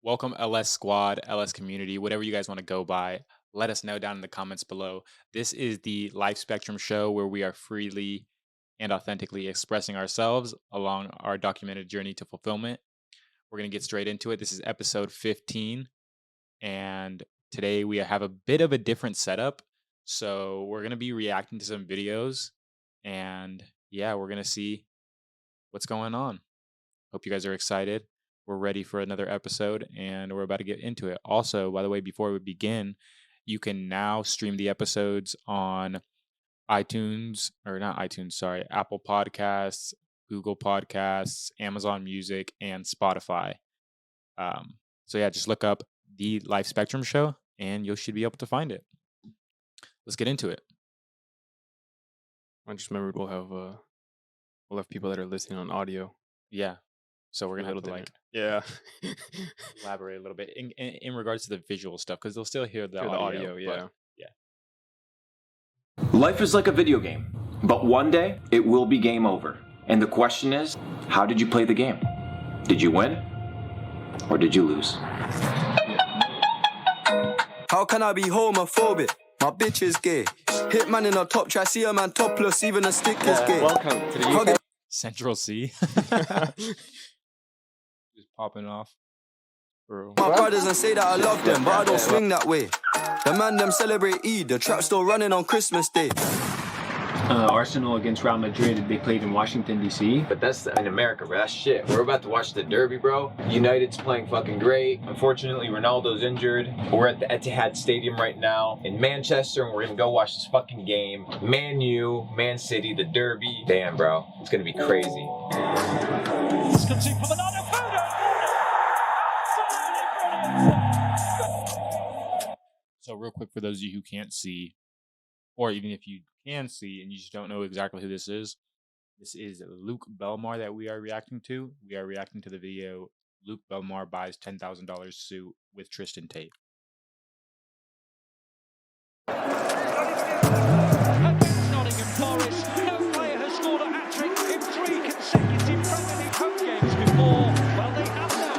Welcome, LS Squad, LS community, whatever you guys want to go by. Let us know down in the comments below. This is the Life Spectrum show where we are freely and authentically expressing ourselves along our documented journey to fulfillment. We're going to get straight into it. This is episode 15, and today we have a bit of a different setup. So we're going to be reacting to some videos, and yeah, we're going to see what's going on. Hope you guys are excited. We're ready for another episode and we're about to get into it. Also, by the way, before we begin, you can now stream the episodes on iTunes, or not iTunes, sorry, Apple Podcasts, Google Podcasts, Amazon Music, and Spotify. So yeah, just look up the Life Spectrum show and you should be able to find it. Let's get into it. I just remembered we'll have people that are listening on audio. Yeah. So we're gonna have to elaborate a little bit in regards to the visual stuff because they'll still hear the audio. Yeah. Life is like a video game, but one day it will be game over. And the question is, how did you play the game? Did you win or did you lose? How can I be homophobic? My bitch is gay. Hitman in a top try, see a man topless, even a stick is gay. Welcome to the UK. Central C. Just popping off. Bro. My brothers and say that I love them, but I don't swing that way. The man them celebrate Eid, the trap still running on Christmas Day. Arsenal against Real Madrid, they played in Washington, D.C. But that's in America, bro. That's shit. We're about to watch the Derby, bro. United's playing fucking great. Unfortunately, Ronaldo's injured. We're at the Etihad Stadium right now in Manchester, and we're gonna go watch this fucking game. Man U, Man City, the Derby. Damn, bro. It's gonna be crazy. So real quick for those of you who can't see, or even if you can see and you just don't know exactly who this is Luke Belmar that we are reacting to. We are reacting to the video Luke Belmar buys $10,000 suit with Tristan Tate. Against Nottingham Forest, no player has scored a hat-trick in 3 consecutive Premier League home games before. Well, they have now.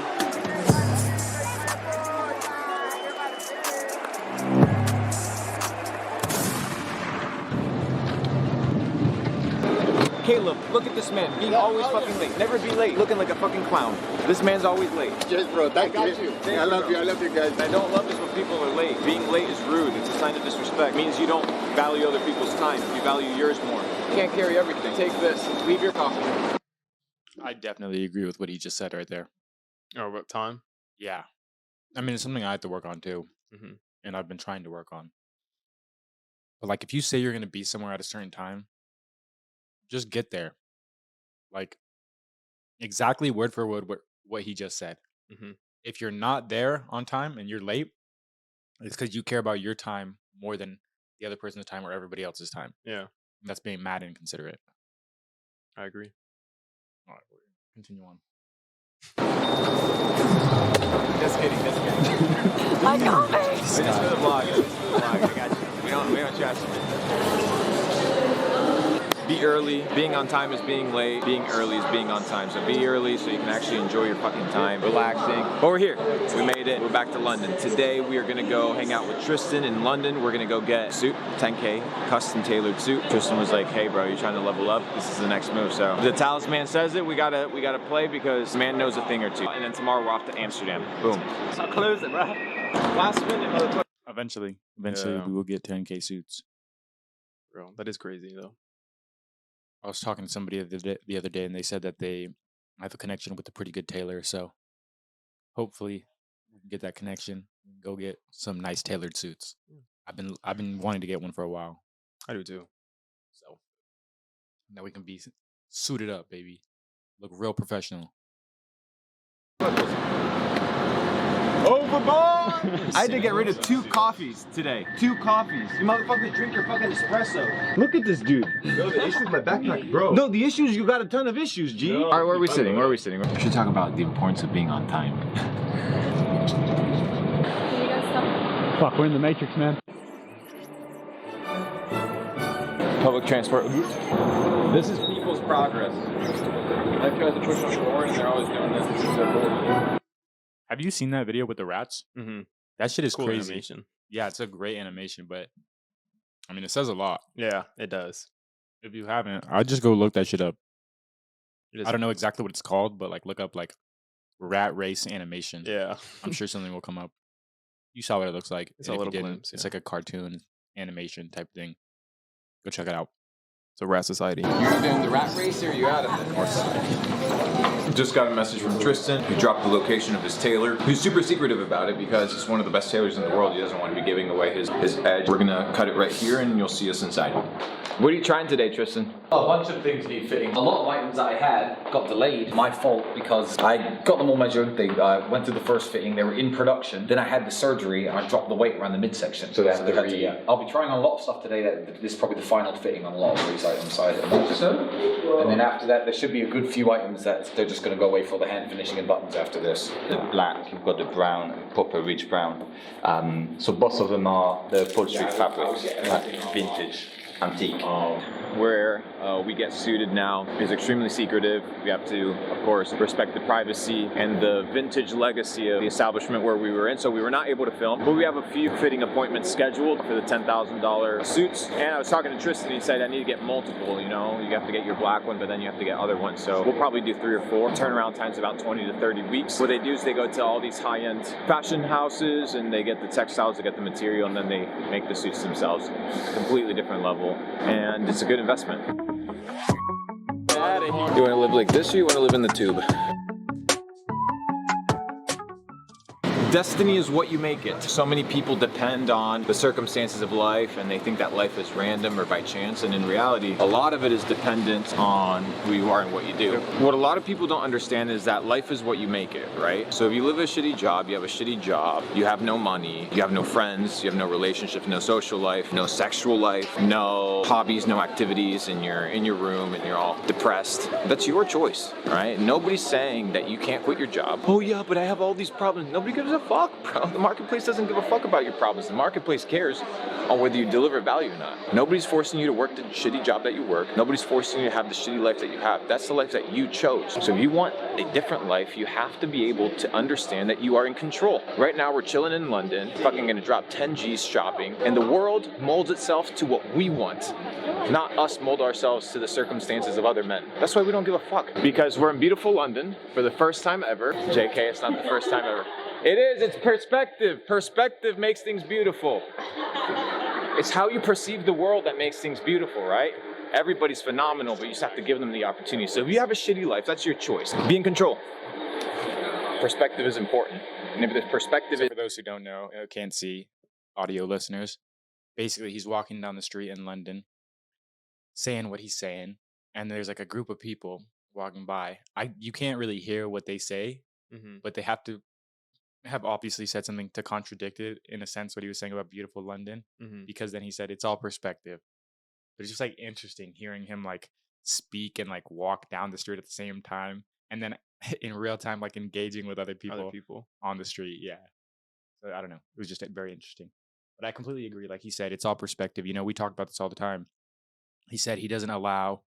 Caleb, look at this man. Being always fucking late. Never be late. Looking like a fucking clown. This man's always late. Cheers, bro. Thank you. I love you guys. I don't love this when people are late. Being late is rude. It's a sign of disrespect. It means you don't value other people's time. You value yours more. You can't carry everything. Take this. Leave your coffee. I definitely agree with what he just said right there. Oh, about time? Yeah. I mean, it's something I have to work on too. Mm-hmm. And I've been trying to work on. But like, if you say you're going to be somewhere at a certain time, just get there. Like, exactly word for word what he just said. Mm-hmm. If you're not there on time and you're late, it's because you care about your time more than the other person's time or everybody else's time. Yeah. And that's being mad and inconsiderate. I agree. All right, we're gonna continue on. Just kidding. I got it. It's for the vlog. I got you. We don't trash you. Be early. Being on time is being late. Being early is being on time. So be early so you can actually enjoy your fucking time, relaxing. But we're here. We made it. We're back to London. Today we are going to go hang out with Tristan in London. We're going to go get a suit, 10K, custom tailored suit. Tristan was like, hey bro, you trying to level up? This is the next move. So the talisman says it. We gotta play because the man knows a thing or two. And then tomorrow we're off to Amsterdam. Boom. So close it, bro. Last minute, motherfucker. Eventually Yeah. we will get 10K suits. Bro, that is crazy though. I was talking to somebody the other day, and they said that they have a connection with a pretty good tailor. So hopefully, we can get that connection and go get some nice tailored suits. I've been wanting to get one for a while. I do too. So now we can be suited up, baby. Look real professional. Overboard! I had to get rid of 2 coffees today. 2 coffees. You motherfuckers drink your fucking espresso. Look at this dude. Yo, the issue with my backpack, bro. No, the issue is you got a ton of issues, G. No, All right, where are we sitting? We should talk about the importance of being on time. Fuck, we're in the Matrix, man. Public transport. This is people's progress. I tried to push on forward and they're always doing this. This is their goal. Have you seen that video with the rats? Mm-hmm. That shit is Cool crazy. animation. Yeah, it's a great animation, but I mean, it says a lot. Yeah, it does. If you haven't, I'll just go look that shit up. It is. I don't know exactly what it's called, but like look up like rat race animation. Yeah. I'm sure something will come up. You saw what it looks like. It's and a if you little didn't, glimpse, It's yeah. like a cartoon animation type thing. Go check it out. It's a rat society. You're doing the rat race or are you out of it? Just got a message from Tristan. He dropped the location of his tailor. He's super secretive about it because he's one of the best tailors in the world. He doesn't want to be giving away his edge. We're gonna cut it right here and you'll see us inside. What are you trying today, Tristan? A bunch of things need fitting. A lot of items that I had got delayed. My fault because I got them all measured. They went through the first fitting. They were in production. Then I had the surgery and I dropped the weight around the midsection. So they had to yeah. I'll be trying on a lot of stuff today. This is probably the final fitting on a lot of these items. So and then after that, there should be a good few items that they're just going to go away for the hand finishing and buttons after this. The black, you've got the brown, proper rich brown. So both of them are the upholstery fabrics, like vintage, antique. Where we get suited now is extremely secretive. We have to, of course, respect the privacy and the vintage legacy of the establishment where we were in, so we were not able to film. But we have a few fitting appointments scheduled for the $10,000 suits. And I was talking to Tristan, he said I need to get multiple, you know, you have to get your black one, but then you have to get other ones. So we'll probably do 3 or 4. Turnaround time's about 20 to 30 weeks. What they do is they go to all these high-end fashion houses and they get the textiles, they get the material, and then they make the suits themselves. Completely different level. And it's a good investment. You want to live like this or you want to live in the tube? Destiny is what you make it. So many people depend on the circumstances of life and they think that life is random or by chance, and in reality, a lot of it is dependent on who you are and what you do. What a lot of people don't understand is that life is what you make it, right? So if you live a shitty job, you have a shitty job, you have no money, you have no friends, you have no relationships, no social life, no sexual life, no hobbies, no activities, and you're in your room and you're all depressed, that's your choice, right? Nobody's saying that you can't quit your job. Oh yeah, but I have all these problems. Nobody gives a fuck, bro. The marketplace doesn't give a fuck about your problems. The marketplace cares on whether you deliver value or not. Nobody's forcing you to work the shitty job that you work. Nobody's forcing you to have the shitty life that you have. That's the life that you chose. So if you want a different life, you have to be able to understand that you are in control. Right now, we're chilling in London, fucking gonna drop 10 G's shopping, and the world molds itself to what we want, not us mold ourselves to the circumstances of other men. That's why we don't give a fuck. Because we're in beautiful London for the first time ever. JK, it's not the first time ever. It is, it's perspective. Perspective makes things beautiful. It's how you perceive the world that makes things beautiful, right? Everybody's phenomenal, but you just have to give them the opportunity. So if you have a shitty life, that's your choice. Be in control. Perspective is important. And if the perspective is... For those who don't know, can't see, audio listeners, basically he's walking down the street in London, saying what he's saying, and there's like a group of people walking by. You can't really hear what they say, but they have to have obviously said something to contradict it, in a sense, what he was saying about beautiful London, because then he said it's all perspective. But it's just like interesting hearing him like speak and like walk down the street at the same time, and then in real time like engaging with other people on the street. Yeah, so I don't know, it was just very interesting. But I completely agree, like he said, it's all perspective. You know, we talk about this all the time. He said he doesn't allow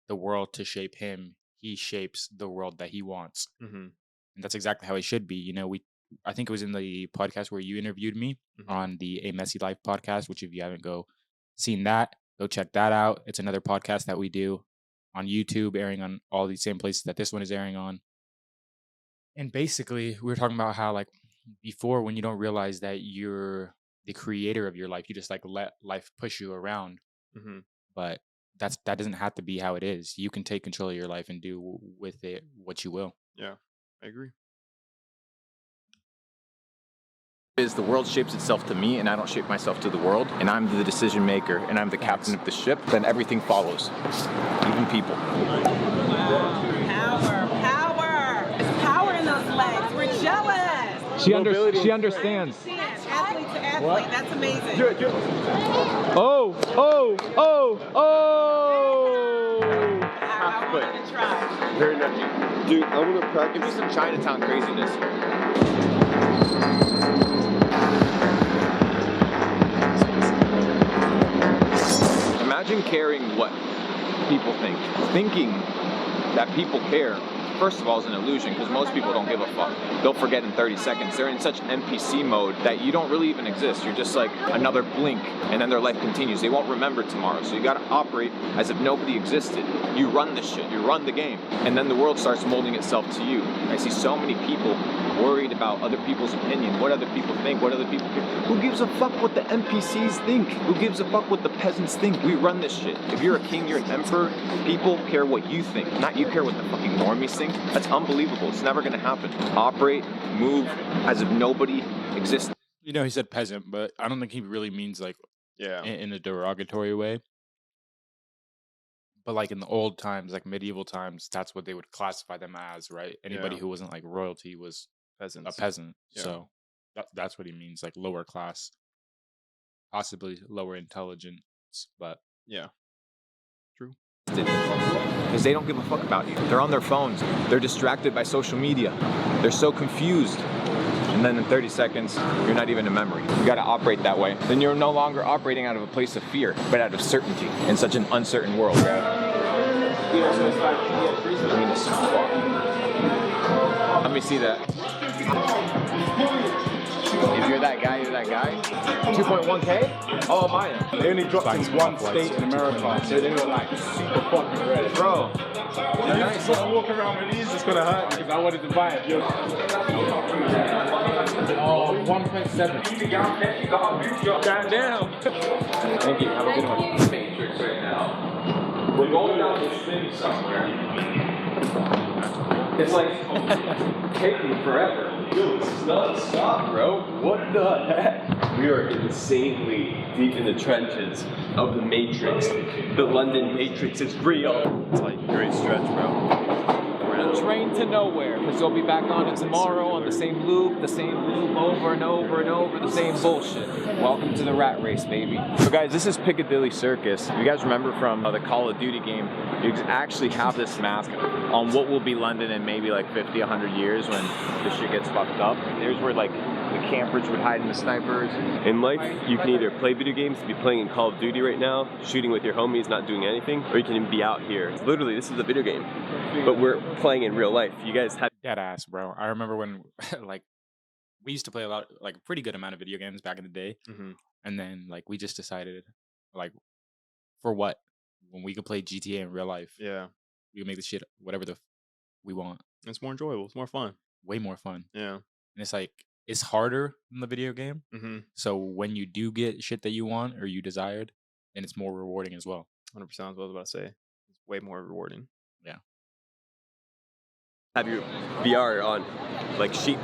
the world to shape him, he shapes the world that he wants. And that's exactly how it should be. You know, I think it was in the podcast where you interviewed me on the A Messy Life podcast, which if you haven't seen that, go check that out. It's another podcast that we do on YouTube, airing on all these same places that this one is airing on. And basically, we were talking about how like before, when you don't realize that you're the creator of your life, you just like let life push you around. But that doesn't have to be how it is. You can take control of your life and do with it what you will. Yeah, I agree. Is the world shapes itself to me and I don't shape myself to the world, and I'm the decision maker and I'm the captain of the ship, then everything follows, even people. Power. There's power in those legs. We're jealous. She understands. Athlete to athlete. That's amazing. Oh! I want to try. Very lucky. Dude, I want to practice. Give me some Chinatown craziness. Imagine caring what people think. Thinking that people care first of all, is an illusion because most people don't give a fuck. They'll forget in 30 seconds. They're in such NPC mode that you don't really even exist. You're just like another blink, and then their life continues. They won't remember tomorrow. So you got to operate as if nobody existed. You run this shit. You run the game. And then the world starts molding itself to you. I see so many people worried about other people's opinion, what other people think, what other people think. Who gives a fuck what the NPCs think? Who gives a fuck what the peasants think? We run this shit. If you're a king, you're an emperor, people care what you think, not you care what the fucking normies think. That's unbelievable. It's never gonna happen. Operate, move as if nobody exists. You know, he said peasant, but I don't think he really means like in a derogatory way. But like in the old times, like medieval times, that's what they would classify them as, right? Anybody who wasn't like royalty was a peasant. Yeah. So that's what he means, like lower class, possibly lower intelligence, but yeah, true. Because they don't give a fuck about you. They're on their phones. They're distracted by social media. They're so confused. And then in 30 seconds, you're not even a memory. You gotta operate that way. Then you're no longer operating out of a place of fear, but out of certainty in such an uncertain world. I mean, it's fuck. Let me see that. If you're that guy, you're that guy. 2.1K? Oh, mine. They only dropped in one state in America, so they were like super fucking red. Bro. Nice. I walk around with these, it's gonna hurt because I wanted to buy it. Oh, 1.7. Goddamn. Thank you. Have a good one. Matrix right now. We're going down this thing somewhere. It's like taking forever. Yo, this is non-stop, bro. What the heck? We are insanely deep in the trenches of the Matrix. The London Matrix is real. It's like great stretch, bro. We're on a train to nowhere, because you'll be back on it tomorrow on the same loop over and over and over, the same bullshit. Welcome to the rat race, baby. So guys, this is Piccadilly Circus. You guys remember from the Call of Duty game, you actually have this mask on what will be London in maybe like 50, 100 years when this shit gets fucked up. There's where like the campers would hide in the snipers. In life, you can either play video games, be playing in Call of Duty right now, shooting with your homies, not doing anything, or you can be out here. Literally, this is a video game, but we're playing in real life. You guys have dead ass, bro. I remember when like we used to play a pretty good amount of video games back in the day, and then like we just decided, like, for what, when we could play GTA in real life, we can make the shit whatever we want. It's more enjoyable. It's more fun. Way more fun. Yeah, and it's like it's harder than the video game. So when you do get shit that you want or you desired, then it's more rewarding as well. 100%. That's what I was about to say. It's way more rewarding. Yeah. your VR on like sheep.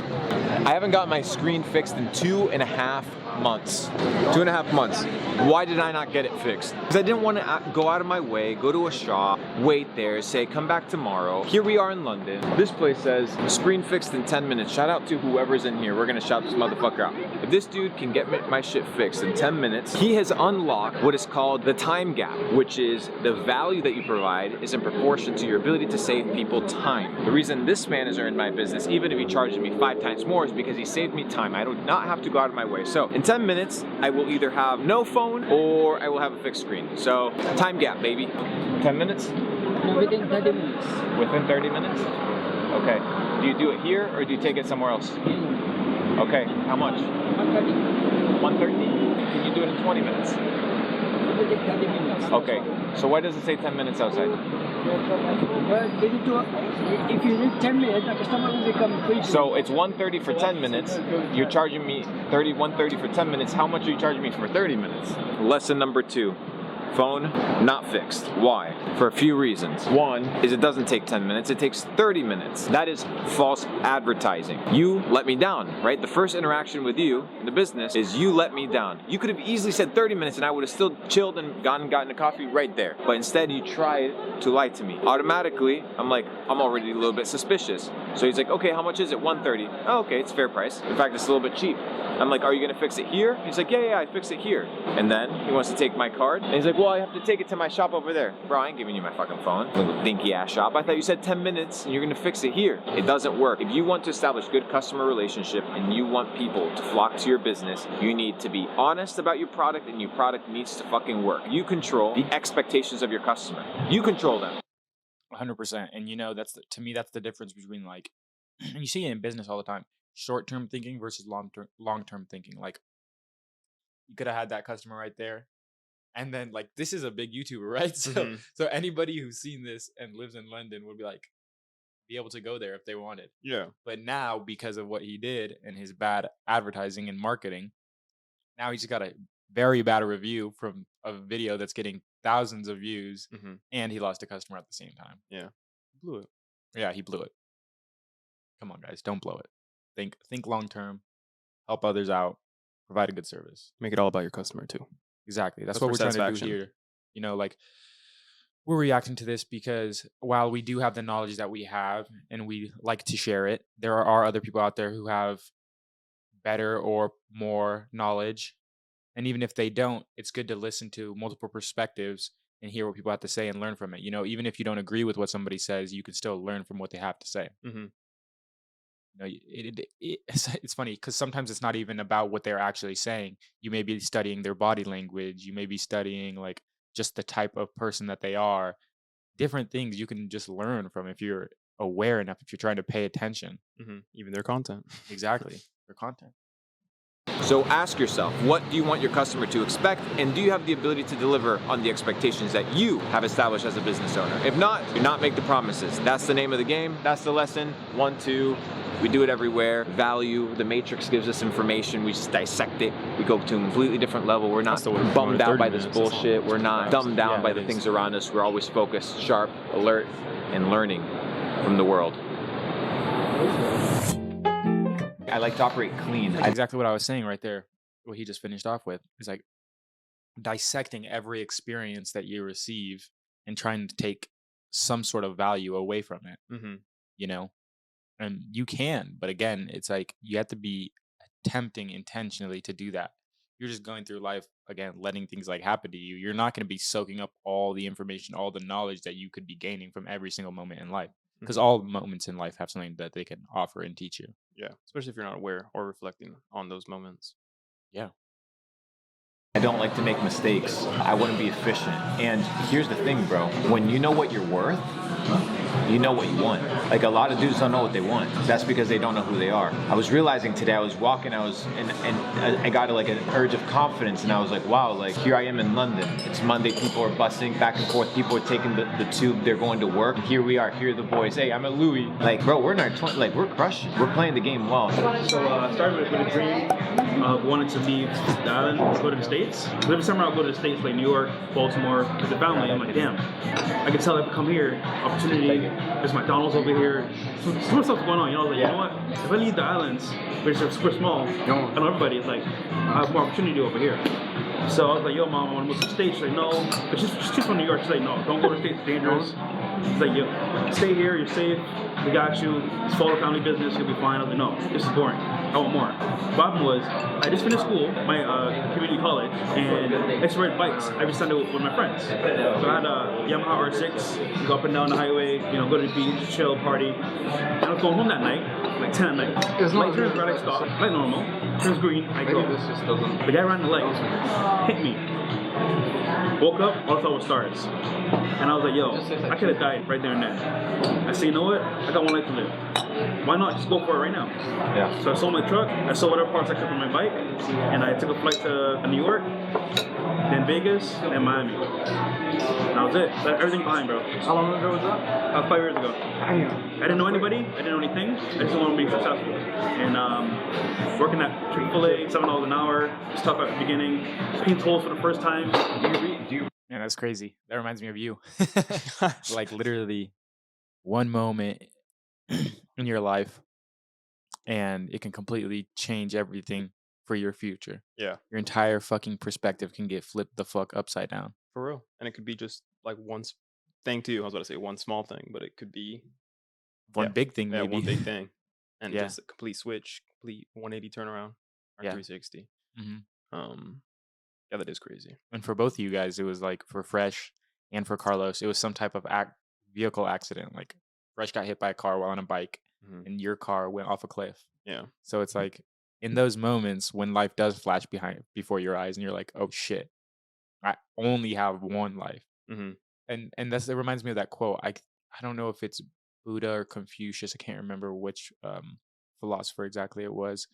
I haven't got my screen fixed in 2.5 months. 2.5 months. Why did I not get it fixed? Because I didn't want to go out of my way, go to a shop, wait there, say come back tomorrow. Here we are in London. This place says screen fixed in 10 minutes. Shout out to whoever's in here. We're gonna shout this motherfucker out. If this dude can get my shit fixed in 10 minutes, he has unlocked what is called the time gap, which is the value that you provide is in proportion to your ability to save people time. The reason this man has earned my business, even if he charges me 5 times more, is because he saved me time. I do not have to go out of my way. So in 10 minutes, I will either have no phone or I will have a fixed screen. So time gap, baby. 10 minutes? Within 30 minutes. Within 30 minutes? Okay. Do you do it here or do you take it somewhere else? Okay. How much? 130. 130? Can you do it in 20 minutes? Within 30 minutes. Okay. So why does it say 10 minutes outside? If you need 10 minutes, the customer will become free. So it's 130 for 10 minutes. You're charging me 130 for 10 minutes. How much are you charging me for 30 minutes? Lesson number 2. Phone, not fixed. Why? For a few reasons. One is it doesn't take 10 minutes, it takes 30 minutes. That is false advertising. You let me down, right? The first interaction with you in the business is you let me down. You could have easily said 30 minutes and I would have still chilled and gotten a coffee right there. But instead you tried to lie to me. Automatically, I'm already a little bit suspicious. So he's like, okay, how much is it? 130. Oh, okay, it's fair price. In fact, it's a little bit cheap. I'm like, are you gonna fix it here? He's like, yeah, I fix it here. And then he wants to take my card. And he's like, well, I have to take it to my shop over there. Bro, I ain't giving you my fucking phone. Little dinky ass shop. I thought you said 10 minutes and you're gonna fix it here. It doesn't work. If you want to establish good customer relationship and you want people to flock to your business, you need to be honest about your product and your product needs to fucking work. You control the expectations of your customer. You control them. 100%. And to me, that's the difference between like, and you see it in business all the time, short-term thinking versus long-term thinking. Like you could have had that customer right there. And then like, this is a big YouTuber, right? So anybody who's seen this and lives in London would be able to go there if they wanted. Yeah. But now, because of what he did and his bad advertising and marketing, now he's got a very bad review from a video that's getting thousands of views, and he lost a customer at the same time. Yeah. Blew it. Yeah, he blew it. Come on, guys, don't blow it. Think long term, help others out, provide a good service. Make it all about your customer too. Exactly. That's what we're trying to do here. Like we're reacting to this because while we do have the knowledge that we have and we like to share it, there are other people out there who have better or more knowledge. And even if they don't, it's good to listen to multiple perspectives and hear what people have to say and learn from it. Even if you don't agree with what somebody says, you can still learn from what they have to say. It's funny because sometimes it's not even about what they're actually saying. You may be studying their body language. You may be studying like just the type of person that they are. Different things you can just learn from if you're aware enough, if you're trying to pay attention. Even their content. Exactly. Their content. So ask yourself, what do you want your customer to expect? And do you have the ability to deliver on the expectations that you have established as a business owner? If not, do not make the promises. That's the name of the game. That's the lesson. 1, 2. We do it everywhere. Value. The Matrix gives us information. We just dissect it. We go to a completely different level. We're not bummed out by this bullshit. We're not dumbed down by the things around us. We're always focused, sharp, alert, and learning from the world. I like to operate clean. That's exactly what I was saying right there. What he just finished off with is like dissecting every experience that you receive and trying to take some sort of value away from it. And you can, but again, it's like you have to be attempting intentionally to do that. You're just going through life again, letting things like happen to you. You're not going to be soaking up all the information, all the knowledge that you could be gaining from every single moment in life. Because all moments in life have something that they can offer and teach you. Yeah, especially if you're not aware or reflecting on those moments. Yeah. I don't like to make mistakes. I wouldn't be efficient. And here's the thing, bro. When you know what you're worth, you know what you want. Like a lot of dudes don't know what they want. That's because they don't know who they are. I was realizing today, I was walking, and I got like an urge of confidence, and I was like, wow, like here I am in London. It's Monday, people are busing back and forth, people are taking the tube, they're going to work. Here we are, here are the boys. Hey, I'm at Louis. Like, bro, we're in our 20s, like we're crushing. We're playing the game well. So I started with a dream of wanting to leave the island, go to the States. So every summer I'll go to the States, like New York, Baltimore, with the family. I'm like, damn, I can tell if I come here, opportunity, there's McDonald's over here. So much stuff's going on, I was like, you know what? If I leave the islands, which are super small, I know everybody, it's like, I have more opportunity over here. So I was like, yo, mom, I want to move to the States. She's like, no. But she's from New York. She's like, no, don't go to the States, it's dangerous. She's like, yo, stay here, you're safe, we got you, it's follow family business, you'll be fine. I was like, no, this is boring, I want more. The problem was, I just finished school, my community college, and I used to ride bikes every Sunday with my friends. So I had a Yamaha R6, go up and down the highway, go to the beach, chill, party. And I was going home that night, like 10 at night. Light turns red, I stop, like normal, turns green, I go. The guy ran the light, hit me. Woke up, all I saw was stars. And I was like, yo, I could have died right there and then. I said, you know what? I got one life to live. Why not just go for it right now? Yeah. So I sold my truck, I sold whatever parts I could from my bike, and I took a flight to New York, then Vegas, and Miami. And that was it. Everything behind, bro. How long ago was that? 5 years ago. I didn't know anybody, I didn't know anything, I just wanted to be successful. And working at Chick-fil-A, $7 an hour, it's tough at the beginning. Paying tolls for the first time. Man, that's crazy. That reminds me of you. Like literally one moment in your life and it can completely change everything for your future. Yeah. Your entire fucking perspective can get flipped the fuck upside down. For real. And it could be just like one thing too. I was about to say one small thing, but it could be one big thing, yeah, maybe. one big thing. And Yeah. just a complete switch, complete 180 turnaround or Yeah. 360. Yeah, that is crazy. And for both of you guys, it was like for Fresh and for Carlos, it was some type of vehicle accident. Like Fresh got hit by a car while on a bike and your car went off a cliff. Yeah. So it's like in those moments when life does flash before your eyes and you're like, oh shit, I only have one life. And it reminds me of that quote. I don't know if it's Buddha or Confucius. I can't remember which philosopher exactly it was,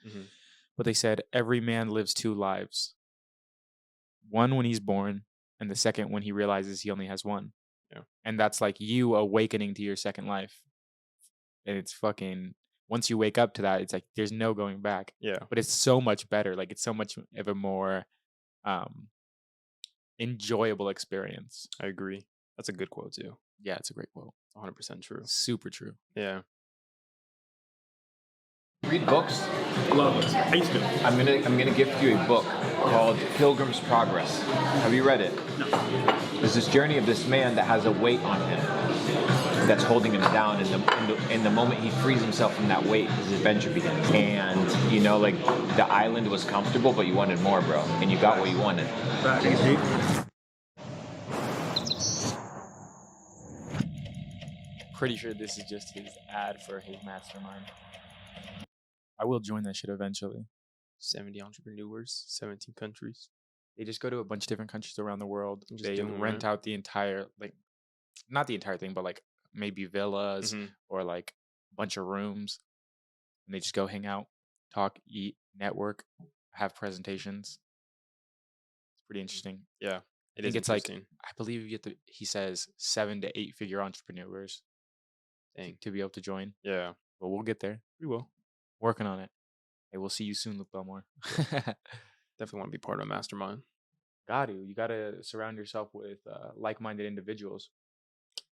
but they said every man lives 2 lives. One when he's born, and the second when he realizes he only has one. Yeah. And that's like you awakening to your second life. And it's fucking once you wake up to that, it's like there's no going back. Yeah. But it's so much better. Like it's so much of a more enjoyable experience. I agree. That's a good quote too. Yeah, it's a great quote. 100% true. Super true. Yeah. Read books. Love books. I used to. I'm gonna gift you a book called Pilgrim's Progress. Have you read it? No. There's this journey of this man that has a weight on him that's holding him down. In the moment he frees himself from that weight, his adventure begins. And you know, like the island was comfortable, but you wanted more, bro, and you got what you wanted. Pretty sure this is just his ad for his mastermind. I will join that shit eventually. 70 entrepreneurs, 17 countries. They just go to a bunch of different countries around the world. Just They doing it, rent right? out the entire, like, not the entire thing, but like maybe villas or like a bunch of rooms. And they just go hang out, talk, eat, network, have presentations. It's pretty interesting. Yeah. I think it's like, I believe you get he says 7 to 8 figure entrepreneurs to be able to join. Yeah. But we'll get there. We will. Working on it. Hey, we'll see you soon, Luke Belmore. Definitely want to be part of a mastermind. You gotta surround yourself with like-minded individuals.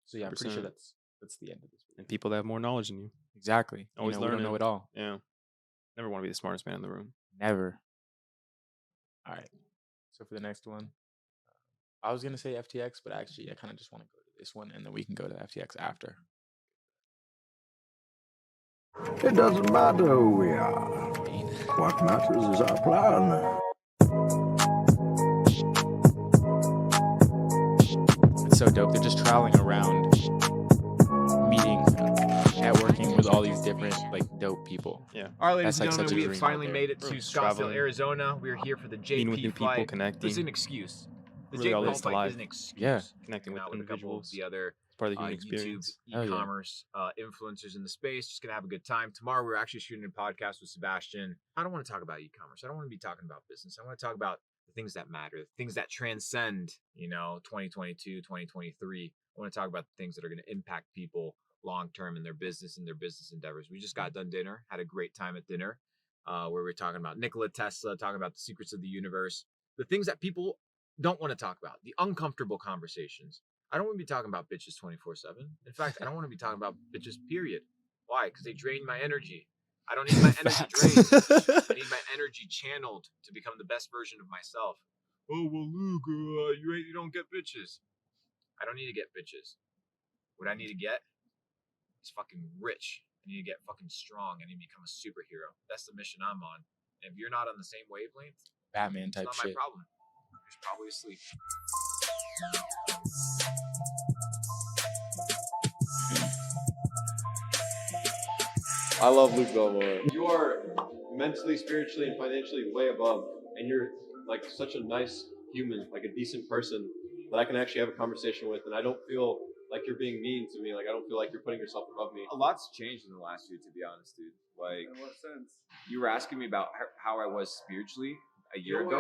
So yeah, I'm pretty sure 100%. that's the end of this. And people that have more knowledge than you. Exactly. Always We learning. don't know it all. Yeah. Never want to be the smartest man in the room. Never. All right. So for the next one, I was gonna say FTX, but actually I kind of just want to go to this one, and then we can go to FTX after. It doesn't matter who we are. What matters is our plan. It's so dope. They're just traveling around, meeting, networking with all these different like dope people. Yeah. All right, ladies That's and like gentlemen, such a we have dream finally out made there. it to Bro, Scottsdale, traveling, Arizona. We're here for the meeting with new JP people, flight. connecting. This is an excuse. The Really all JP this to flight life. is an excuse. Yeah. Connecting with Hanging out a couple of individuals. the other Part of the human YouTube experience. Oh, yeah. e-commerce influencers in the space. Just gonna have a good time. Tomorrow we're actually shooting a podcast with Sebastian. I don't want to talk about e-commerce. I don't want to be talking about business. I want to talk about the things that matter, the things that transcend, 2022, 2023. I want to talk about the things that are going to impact people long term in their business and their business endeavors. We just got done dinner, had a great time at dinner, where we were talking about Nikola Tesla, talking about the secrets of the universe, the things that people don't want to talk about, the uncomfortable conversations. I don't want to be talking about bitches 24/7. In fact, I don't want to be talking about bitches, period. Why? Because they drain my energy. I don't need my energy drained. I need my energy channeled to become the best version of myself. Oh, well, Luke, you don't get bitches. I don't need to get bitches. What I need to get is fucking rich. I need to get fucking strong. I need to become a superhero. That's the mission I'm on. And if you're not on the same wavelength, Batman it's type not shit. my problem. You're probably asleep. I love Luke Belmore. You are mentally, spiritually, and financially way above, and you're like such a nice human, like a decent person that I can actually have a conversation with, and I don't feel like you're being mean to me. Like I don't feel like you're putting yourself above me. A lot's changed in the last year, to be honest, dude. Like, In what sense? you were asking me about how I was spiritually a year ago.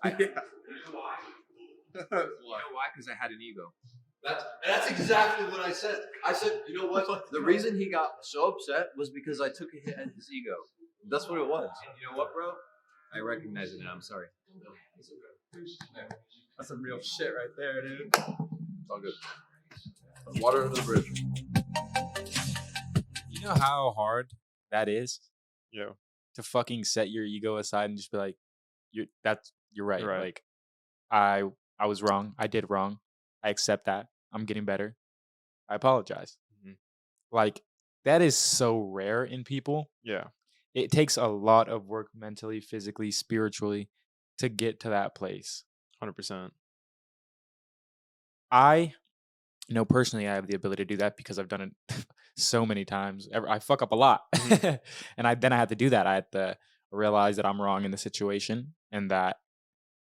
Yeah. You know why? Because I had an ego. That's exactly what I said. I said, you know what? The reason he got so upset was because I took a hit at his ego. That's what it was. And you know what, bro? I recognize it now. I'm sorry. That's some real shit right there, dude. It's all good. Water under the bridge. You know how hard that is? Yeah. To fucking set your ego aside and just be like, you're right. Right. Like I was wrong. I did wrong. I accept that. I'm getting better. I apologize. Like that is so rare in people. Yeah. It takes a lot of work mentally, physically, spiritually to get to that place. 100%. I know personally I have the ability to do that because I've done it so many times. I fuck up a lot. And then I had to do that. I had to realize that I'm wrong in the situation and that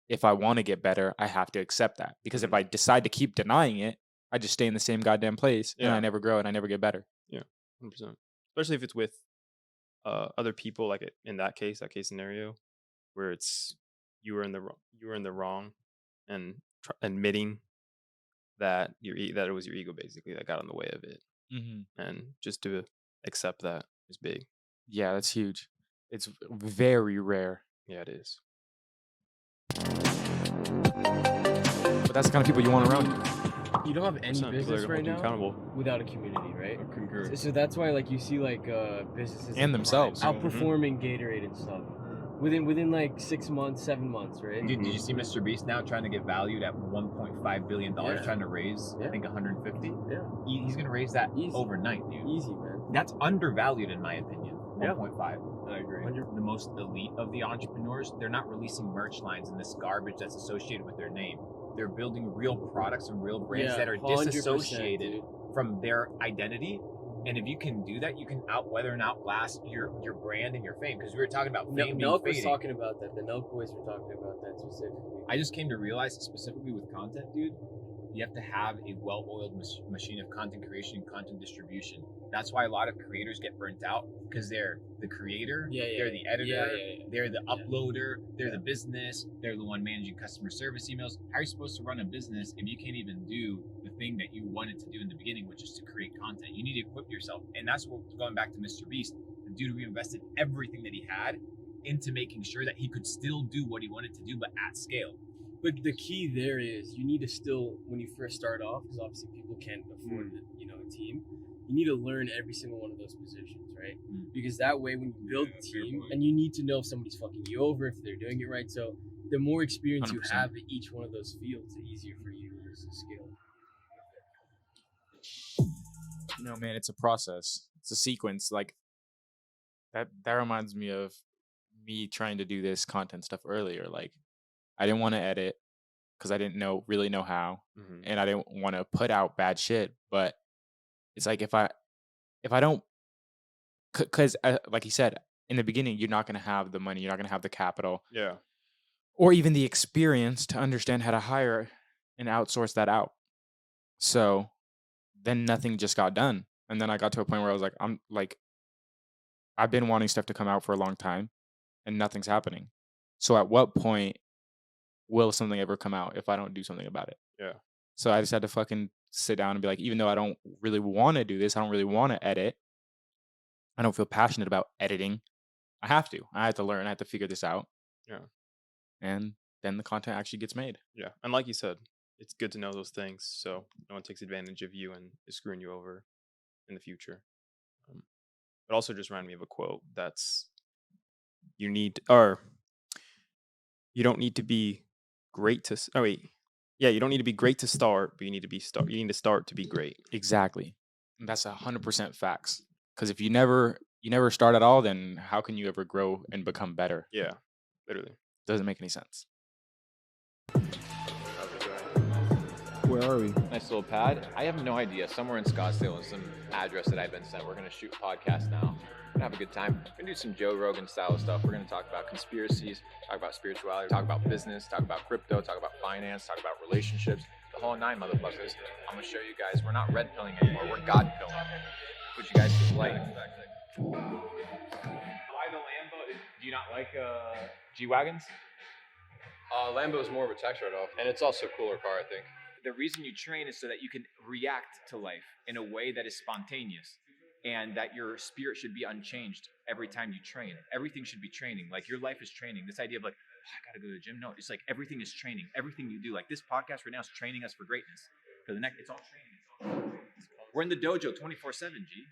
if I want to get better, I have to accept that. Because if I decide to keep denying it, I just stay in the same goddamn place and I never grow and I never get better. Yeah, 100%. Especially if it's with other people, like in that case scenario, where it's you were in the wrong, and admitting that that it was your ego basically that got in the way of it, and just to accept that is big. Yeah, that's huge. It's very rare. Yeah, it is. But that's the kind of people you want around you. You don't have any business right now accountable without a community, right? Concur. So that's why, like, you see like businesses And themselves. outperforming Gatorade and stuff within like 6 months, 7 months, right? Did you see Mr. Beast now trying to get valued at $1.5 billion, trying to raise, I think, 150? Yeah. He's going to raise that overnight, dude. Easy, man. That's undervalued in my opinion. 1.5. I agree. The most elite of the entrepreneurs, they're not releasing merch lines and this garbage that's associated with their name. They're building real products and real brands that are disassociated from their identity. And if you can do that, you can outweather and outlast your brand and your fame. Because we were talking about fame being Nelk was fading. talking about that. The Nelk boys were talking about that specifically. I just came to realize, specifically with content, dude, you have to have a well-oiled machine of content creation and content distribution. That's why a lot of creators get burnt out, because they're the creator, they're the editor, they're the uploader, they're the business, they're the one managing customer service emails. How are you supposed to run a business if you can't even do the thing that you wanted to do in the beginning, which is to create content? You need to equip yourself. And that's what, going back to Mr. Beast, the dude reinvested everything that he had into making sure that he could still do what he wanted to do, but at scale. But the key there is you need to still, when you first start off, because obviously people can't afford a team, you need to learn every single one of those positions, right? Because that way, when you build a team, and you need to know if somebody's fucking you over, if they're doing it right. So the more experience 100%. You have in each one of those fields, the easier for you to scale. No, man, it's a process. It's a sequence. Like that reminds me of me trying to do this content stuff earlier. Like, I didn't want to edit because I didn't really know how, and I didn't want to put out bad shit. But it's like if I don't, because like he said in the beginning, you're not going to have the money, you're not going to have the capital, or even the experience to understand how to hire and outsource that out. So then nothing just got done, and then I got to a point where I was like, I've been wanting stuff to come out for a long time, and nothing's happening. So at what point will something ever come out if I don't do something about it? Yeah. So I just had to fucking sit down and be like, even though I don't really want to do this, I don't really want to edit, I don't feel passionate about editing, I have to learn, I have to figure this out. Yeah. And then the content actually gets made. Yeah. And like you said, it's good to know those things so no one takes advantage of you and is screwing you over in the future. It also just reminded me of a quote that's, you don't need to be great to you don't need to be great to start, but you need to start to be great. Exactly. And that's 100% facts. Because if you never start at all, then how can you ever grow and become better? Yeah, literally. Doesn't make any sense. Where are we? Nice little pad. I have no idea. Somewhere in Scottsdale is some address that I've been sent. We're going to shoot a podcast now. We're going to have a good time. We're going to do some Joe Rogan style stuff. We're going to talk about conspiracies, talk about spirituality, talk about business, talk about crypto, talk about finance, talk about relationships. The whole nine, motherfuckers. I'm going to show you guys we're not red pilling anymore. We're God pilling. Put you guys to light. Why the Lambo? Do you not like G-Wagons? Lambo is more of a tax write-off, and it's also a cooler car, I think. The reason you train is so that you can react to life in a way that is spontaneous, and that your spirit should be unchanged every time you train. Everything should be training. Like, your life is training. This idea of like, oh, I gotta go to the gym. No, it's like everything is training. Everything you do, like this podcast right now is training us for greatness. For the next, it's all training. We're in the dojo 24/7, G,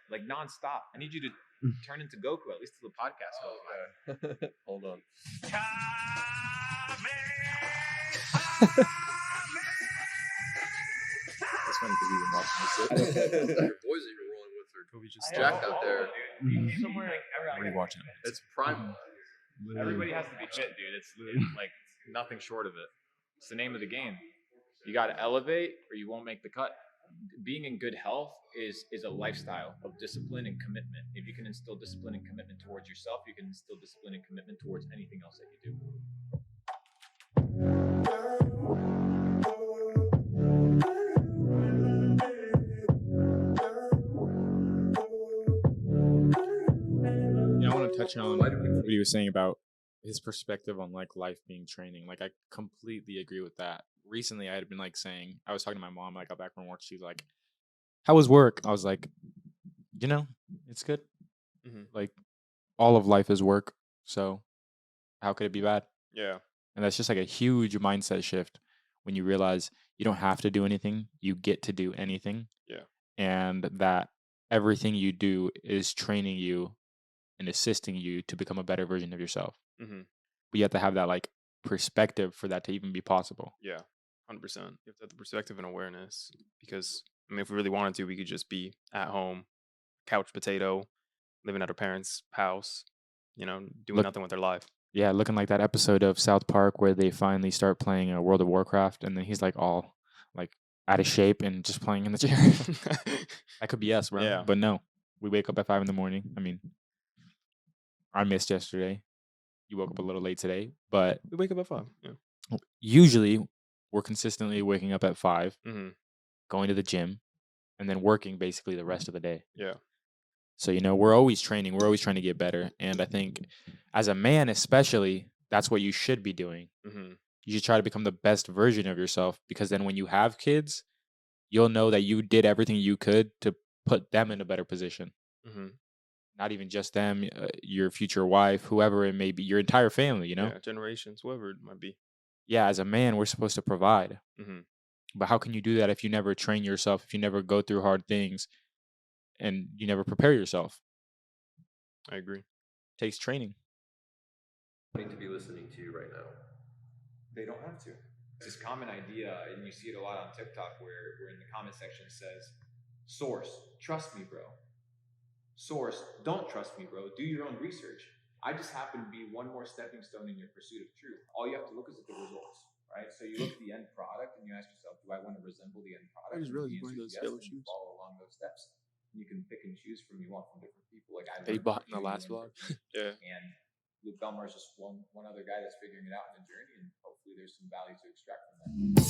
like nonstop. I need you to turn into Goku at least till the podcast goes by. Hold on. That's funny because we've been watching this. Your boys that you're rolling with are Kobe just jacked out there. Somewhere like What are you watching? It's prime. Everybody has to be fit, dude. It's like nothing short of it. It's the name of the game. You got to elevate or you won't make the cut. Being in good health is a lifestyle of discipline and commitment. If you can instill discipline and commitment towards yourself, you can instill discipline and commitment towards anything else that you do. touching on what he was saying about his perspective on like life being training. Like I completely agree with that. Recently, I had been like saying, I was talking to my mom. I got back from work. She was like, "How was work?" I was like, it's good. Like all of life is work. So how could it be bad? Yeah. And that's just like a huge mindset shift when you realize you don't have to do anything. You get to do anything. Yeah. And that everything you do is training you and assisting you to become a better version of yourself. Mm-hmm. But you have to have that like perspective for that to even be possible. Yeah, 100%. You have to have the perspective and awareness because I mean, if we really wanted to, we could just be at home, couch potato, living at our parents' house, doing nothing with their life. Yeah, looking like that episode of South Park where they finally start playing World of Warcraft, and then he's like all like out of shape and just playing in the chair. That could be us, bro. Yeah. But no, we wake up at 5 a.m. I mean, I missed yesterday. You woke up a little late today, but We wake up at 5. Yeah. usually we're consistently waking up at 5, Mm-hmm. going to the gym, and then working basically the rest of the day. Yeah. So, we're always training. We're always trying to get better. And I think as a man, especially, that's what you should be doing. Mm-hmm. You should try to become the best version of yourself because then when you have kids, you'll know that you did everything you could to put them in a better position. Mm-hmm. Not even just them, your future wife, whoever it may be, your entire family, Yeah, generations, whoever it might be. Yeah, as a man, we're supposed to provide. Mm-hmm. But how can you do that if you never train yourself, if you never go through hard things, and you never prepare yourself? I agree. Takes training. To be listening to you right now. They don't have to. It's this common idea, and you see it a lot on TikTok where in the comment section it says, source, trust me, bro. Source, don't trust me, bro. Do your own research. I just happen to be one more stepping stone in your pursuit of truth. All you have to look is at the results, right? So you look at the end product and you ask yourself, do I want to resemble the end product? I just realized And you're the wearing answer is those yellow and you shoes. follow along those steps. And you can pick and choose from you want from different people. Like I They learned bought from in the you, last you learned vlog. from me. Yeah. And Luke Belmar's just one other guy that's figuring it out in the journey, and hopefully there's some value to extract from that.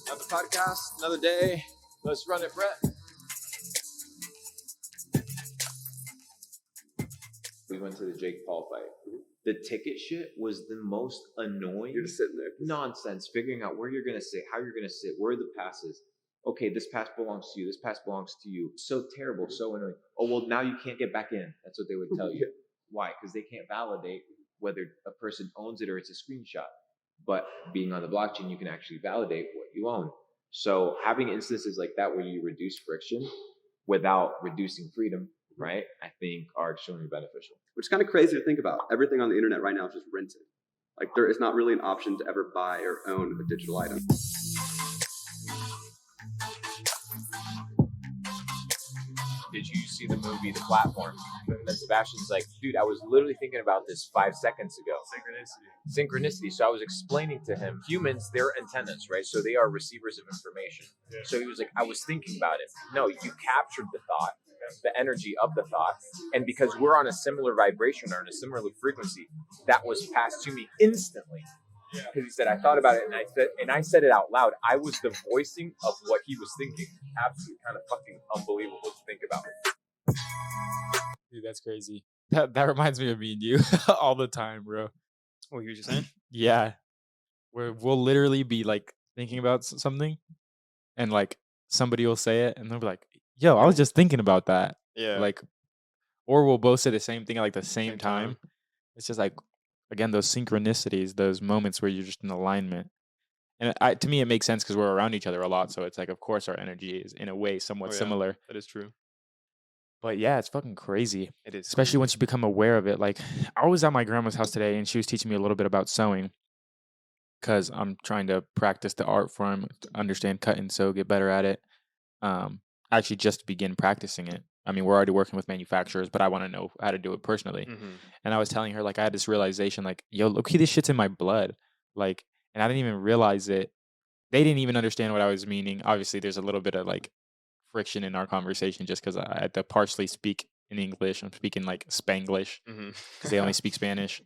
Another podcast, another day. Let's run it, Brett. We went to the Jake Paul fight. The ticket shit was the most annoying. You're just sitting there. Nonsense. Figuring out where you're gonna sit, how you're gonna sit, where are the passes. Okay, this pass belongs to you. This pass belongs to you. So terrible, so annoying. Oh well, now you can't get back in. That's what they would tell you. Why? Because they can't validate whether a person owns it or it's a screenshot. But being on the blockchain, you can actually validate what you own. So having instances like that where you reduce friction without reducing freedom, right, I think are extremely beneficial. Which is kind of crazy to think about. Everything on the internet right now is just rented. Like there is not really an option to ever buy or own a digital item. Did you see the movie The Platform? And then Sebastian's like, dude, I was literally thinking about this 5 seconds ago. Synchronicity. So I was explaining to him, humans, they're antennas, right? So they are receivers of information. Yeah. So he was like, I was thinking about it. No, you captured the thought, the energy of the thought. And because we're on a similar vibration or on a similar frequency, that was passed to me instantly. Because he said, I thought about it and I said it out loud. I was the voicing of what he was thinking. Absolutely kind of fucking unbelievable to think about. Dude, that's crazy. That reminds me of me and you all the time, bro. What you were just saying? Yeah. Where we'll literally be like thinking about something and like somebody will say it and they'll be like, yo, I was just thinking about that. Yeah. Like, or we'll both say the same thing at like the same time. It's just like, again, those synchronicities, those moments where you're just in alignment. And to me, it makes sense because we're around each other a lot. So it's like, of course, our energy is in a way somewhat similar. That is true. But yeah, it's fucking crazy. It is. Especially once you become aware of it. Like, I was at my grandma's house today and she was teaching me a little bit about sewing because I'm trying to practice the art form, understand cut and sew, get better at it. Actually, just begin practicing it. I mean, we're already working with manufacturers, but I want to know how to do it personally. And I was telling her, like, I had this realization, like, yo, look, this shit's in my blood. Like, and I didn't even realize it. They didn't even understand what I was meaning. Obviously, there's a little bit of like friction in our conversation just because I had to partially speak in English. I'm speaking like Spanglish because they only speak Spanish.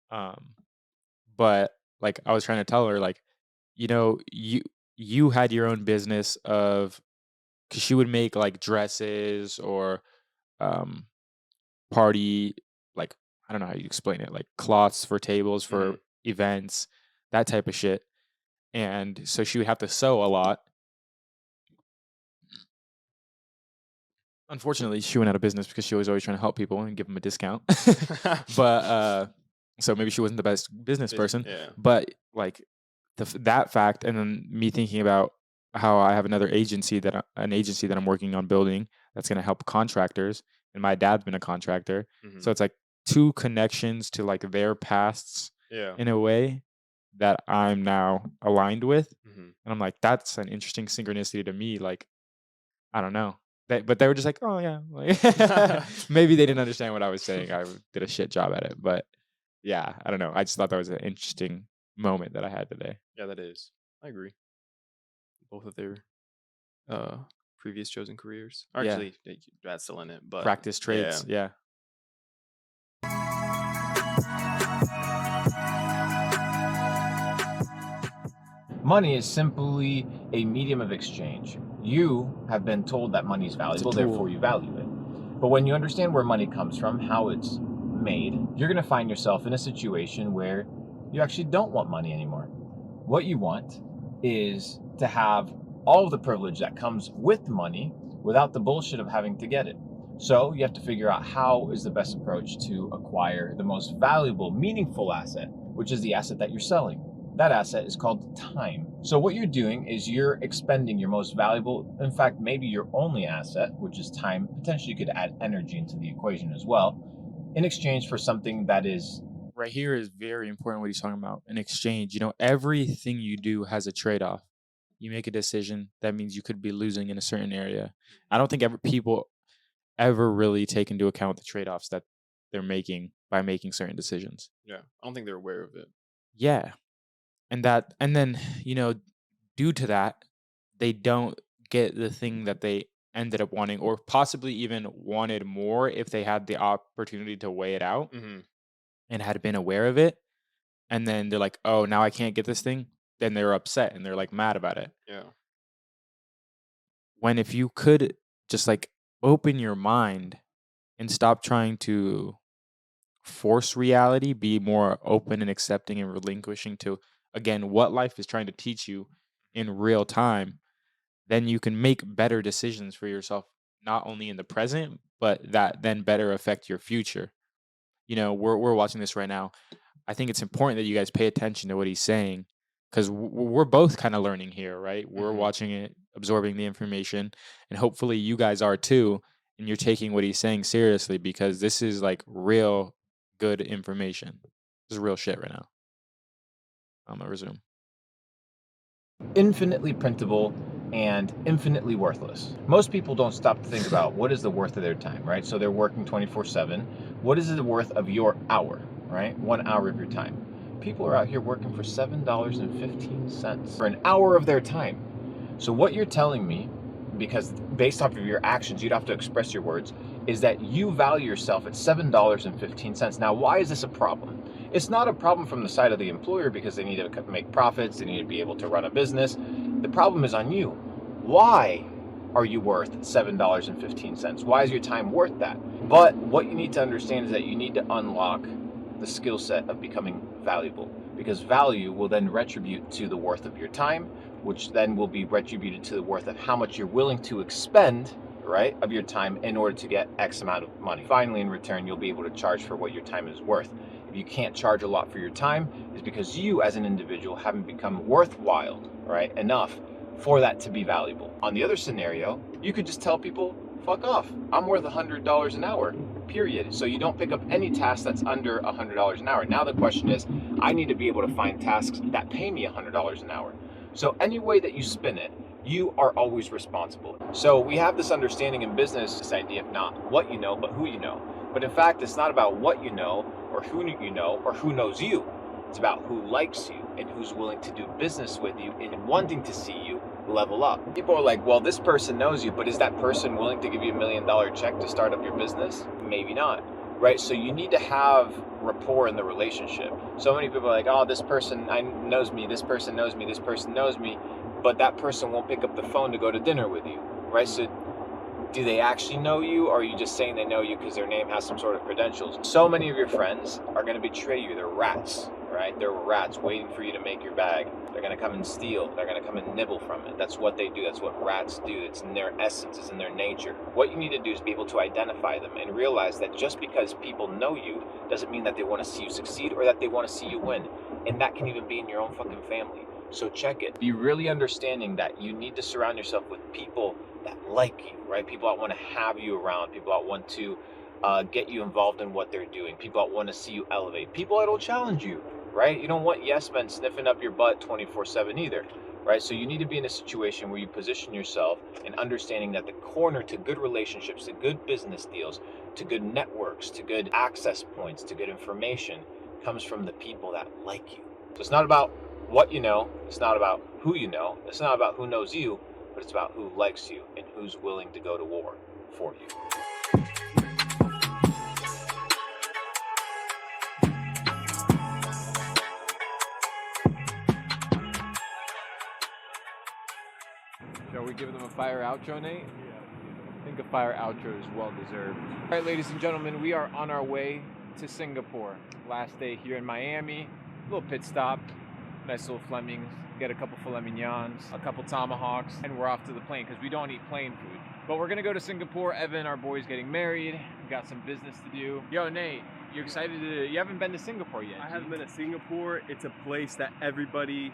But like I was trying to tell her, like, you know, you had your own business of, because she would make like dresses or party, like, I don't know how you explain it, like cloths for tables for events, that type of shit. And so she would have to sew a lot. Unfortunately, she went out of business because she was always trying to help people and give them a discount. But so maybe she wasn't the best business person. Yeah. But like that fact, and then me thinking about how I have another agency that I'm working on building that's going to help contractors, and my dad's been a contractor, so it's like two connections to like their pasts in a way that I'm now aligned with, and I'm like, that's an interesting synchronicity to me. Like, I don't know. But they were just like, oh yeah, like, maybe they didn't understand what I was saying. I did a shit job at it, but yeah, I don't know. I just thought that was an interesting moment that I had today. Yeah, that is. I agree. Both of their previous chosen careers. Or Yeah. actually, that's still in it, but Practice trades, yeah. Money is simply a medium of exchange. You have been told that money is valuable, therefore you value it. But when you understand where money comes from, how it's made, you're going to find yourself in a situation where you actually don't want money anymore. What you want is to have all of the privilege that comes with money without the bullshit of having to get it. So you have to figure out how is the best approach to acquire the most valuable, meaningful asset, which is the asset that you're selling. That asset is called time. So what you're doing is you're expending your most valuable, in fact, maybe your only asset, which is time. Potentially you could add energy into the equation as well, in exchange for something that is... Right here is very important what he's talking about. In exchange, you know, everything you do has a trade-off. You make a decision, that means you could be losing in a certain area. I don't think people ever really take into account the trade-offs that they're making by making certain decisions. Yeah, I don't think they're aware of it. Yeah. And then, you know, due to that, they don't get the thing that they ended up wanting, or possibly even wanted more if they had the opportunity to weigh it out and had been aware of it. And then they're like, oh, now I can't get this thing. Then they're upset and they're like mad about it. Yeah. When if you could just like open your mind and stop trying to force reality, be more open and accepting and relinquishing to, again, what life is trying to teach you in real time, then you can make better decisions for yourself, not only in the present, but that then better affect your future. You know, we're watching this right now. I think it's important that you guys pay attention to what he's saying, because we're both kind of learning here, right? We're watching it, absorbing the information, and hopefully you guys are too, and you're taking what he's saying seriously, because this is like real good information. This is real shit right now. I'm gonna resume. Infinitely printable and infinitely worthless. Most people don't stop to think about what is the worth of their time, right? So they're working 24/7. What is the worth of your hour, right? 1 hour of your time. People are out here working for $7.15 for an hour of their time. So what you're telling me, because based off of your actions, you'd have to express your words, is that you value yourself at $7.15. Now, why is this a problem? It's not a problem from the side of the employer because they need to make profits, they need to be able to run a business. The problem is on you. Why are you worth $7.15? Why is your time worth that? But what you need to understand is that you need to unlock the skill set of becoming valuable, because value will then retribute to the worth of your time, which then will be retributed to the worth of how much you're willing to expend, right, of your time in order to get X amount of money. Finally, in return, you'll be able to charge for what your time is worth. If you can't charge a lot for your time, it's because you as an individual haven't become worthwhile, right, enough for that to be valuable. On the other scenario, you could just tell people, fuck off. I'm worth $100 an hour, period. So you don't pick up any task that's under $100 an hour. Now the question is, I need to be able to find tasks that pay me $100 an hour. So any way that you spin it, you are always responsible. So we have this understanding in business, this idea of not what you know, but who you know. But in fact, it's not about what you know or who you know or who knows you. It's about who likes you and who's willing to do business with you and wanting to see you level up. People are like, well, this person knows you, but is that person willing to give you $1 million check to start up your business? Maybe not, right? So you need to have rapport in the relationship. So many people are like, oh, this person knows me, this person knows me, this person knows me, but that person won't pick up the phone to go to dinner with you, right? So do they actually know you, or are you just saying they know you because their name has some sort of credentials? So many of your friends are going to betray you. They're rats, right? They're rats waiting for you to make your bag. They're going to come and steal. They're going to come and nibble from it. That's what they do. That's what rats do. It's in their essence. It's in their nature. What you need to do is be able to identify them and realize that just because people know you doesn't mean that they want to see you succeed or that they want to see you win. And that can even be in your own fucking family. So check it. Be really understanding that you need to surround yourself with people that like you, right? People that want to have you around, people that want to get you involved in what they're doing, people that want to see you elevate, people that will challenge you, right? You don't want yes men sniffing up your butt 24/7 either, right? So you need to be in a situation where you position yourself and understanding that the corner to good relationships, to good business deals, to good networks, to good access points, to good information comes from the people that like you. So it's not about what you know, it's not about who you know, it's not about who knows you, but it's about who likes you and who's willing to go to war for you. Shall we give them a fire outro, Nate? I think a fire outro is well deserved. All right, ladies and gentlemen, we are on our way to Singapore. Last day here in Miami, a little pit stop, nice little Flemings, get a couple filet mignons, a couple tomahawks, and we're off to the plane because we don't eat plane food. But we're gonna go to Singapore. Evan, our boy's getting married. We got some business to do. Yo, Nate, you excited you haven't been to Singapore yet? I haven't been to Singapore. It's a place that everybody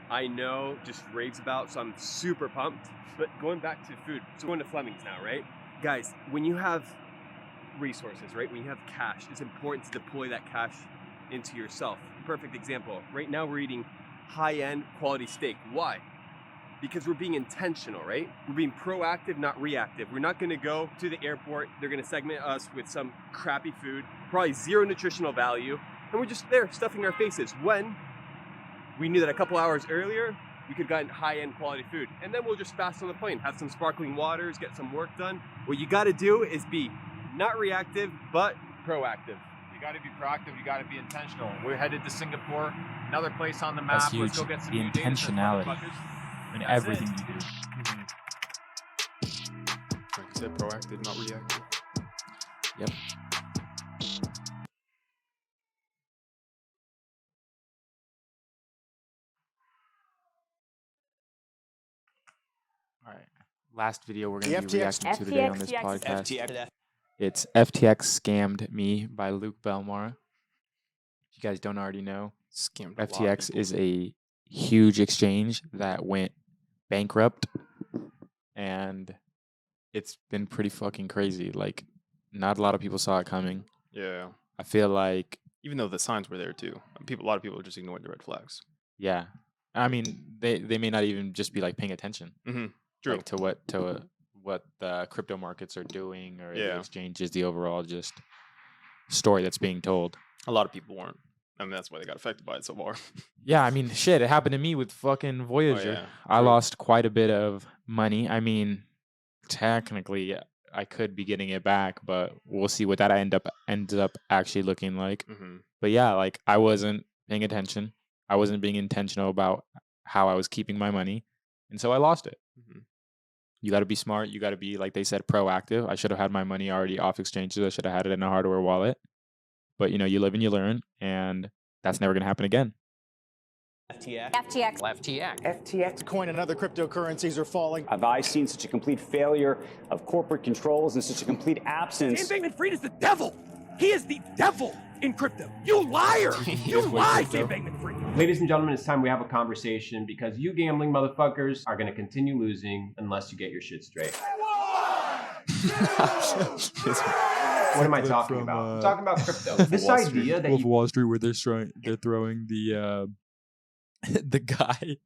I know just raves about, so I'm super pumped. But going back to food, so going to Fleming's now, right? Guys, when you have resources, right? When you have cash, it's important to deploy that cash into yourself. Perfect example. Right now we're eating high-end quality steak. Why? Because we're being intentional, right? We're being proactive, not reactive. We're not gonna go to the airport. They're gonna segment us with some crappy food, probably zero nutritional value, and we're just there stuffing our faces when we knew that a couple hours earlier, we could have gotten high-end quality food. And then we'll just fast on the plane, have some sparkling waters, get some work done. What you gotta do is be not reactive, but proactive. You got to be proactive. You got to be intentional. We're headed to Singapore, another place on the map. That's huge. Let's go get some The new data sets, intentionality motherfuckers. in That's everything it. you do. Like you said, proactive, not reactive. Yep. All right. Last video we're going to be reacting to today on this podcast. FTX. It's FTX Scammed Me by Luke Belmar. If you guys don't already know, Scammed a lot of FTX people. is a huge exchange that went bankrupt, and it's been pretty fucking crazy. Like, not a lot of people saw it coming. Yeah. I feel like, Even though the signs were there too. A lot of people just ignored the red flags. yeah. I mean, they may not even just be like paying attention. Mm-hmm. True. Like, to what the crypto markets are doing, or the Yeah. exchanges, the overall just story that's being told. A lot of people weren't. I mean, that's why they got affected by it so far. Yeah, I mean, shit, it happened to me with fucking Voyager. yeah, I true. lost quite a bit of money. I mean, technically, I could be getting it back, but we'll see what that ends up actually looking like. Mm-hmm. But yeah, like, I wasn't paying attention. I wasn't being intentional about how I was keeping my money, and so I lost it. Mm-hmm. You got to be smart. You got to be, like they said, proactive. I should have had my money already off exchanges. I should have had it in a hardware wallet. But, you know, you live and you learn, and that's never going to happen again. FTX. FTX coin and other cryptocurrencies are falling. Have I seen such a complete failure of corporate controls and such a complete absence? Sam Bankman-Fried is the devil. He is the devil in crypto. You liar! You lie, Sam Bankman-Fried. Ladies and gentlemen, it's time we have a conversation because you gambling motherfuckers are going to continue losing unless you get your shit straight. What am I talking about? I'm talking about crypto. This idea that you Wall Street, where they're throwing the the guy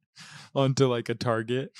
onto like a target,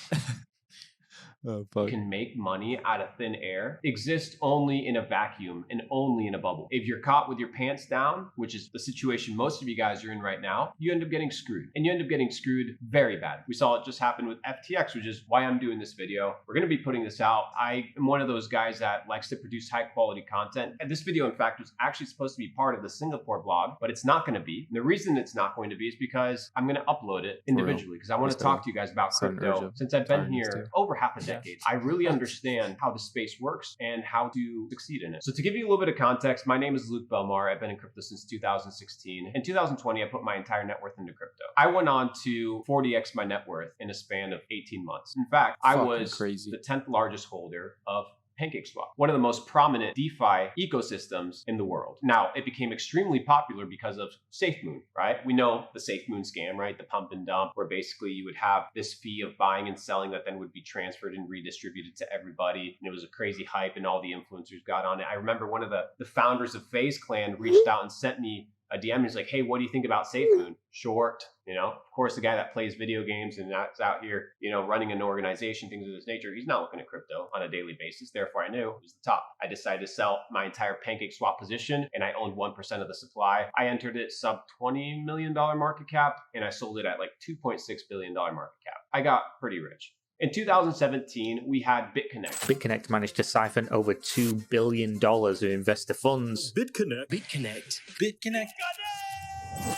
Oh, You can make money out of thin air exist only in a vacuum and only in a bubble. If you're caught with your pants down, which is the situation most of you guys are in right now, you end up getting screwed. And you end up getting screwed very bad. We saw it just happen with FTX, which is why I'm doing this video. We're going to be putting this out. I am one of those guys that likes to produce high quality content. And this video, in fact, was actually supposed to be part of the Singapore blog, but it's not going to be. And the reason it's not going to be is because I'm going to upload it individually because I want to talk to you guys about crypto. Since I've been here over half a decade, I really understand how the space works and how to succeed in it. So to give you a little bit of context, my name is Luke Belmar. I've been in crypto since 2016. In 2020, I put my entire net worth into crypto. I went on to 40x my net worth in a span of 18 months. In fact, I was the 10th largest holder of PancakeSwap, one of the most prominent DeFi ecosystems in the world. Now, it became extremely popular because of SafeMoon, right? We know the SafeMoon scam, right? The pump and dump, where basically you would have this fee of buying and selling that then would be transferred and redistributed to everybody. And it was a crazy hype and all the influencers got on it. I remember one of the founders of FaZe Clan reached out and sent me a DM. He's like, hey, what do you think about SafeMoon? Short, of course, the guy that plays video games and that's out here, running an organization, things of this nature, he's not looking at crypto on a daily basis. Therefore, I knew it was the top. I decided to sell my entire PancakeSwap position and I owned 1% of the supply. I entered it sub $20 million market cap and I sold it at like $2.6 billion market cap. I got pretty rich. In 2017, we had BitConnect. BitConnect managed to siphon over $2 billion of investor funds. BitConnect.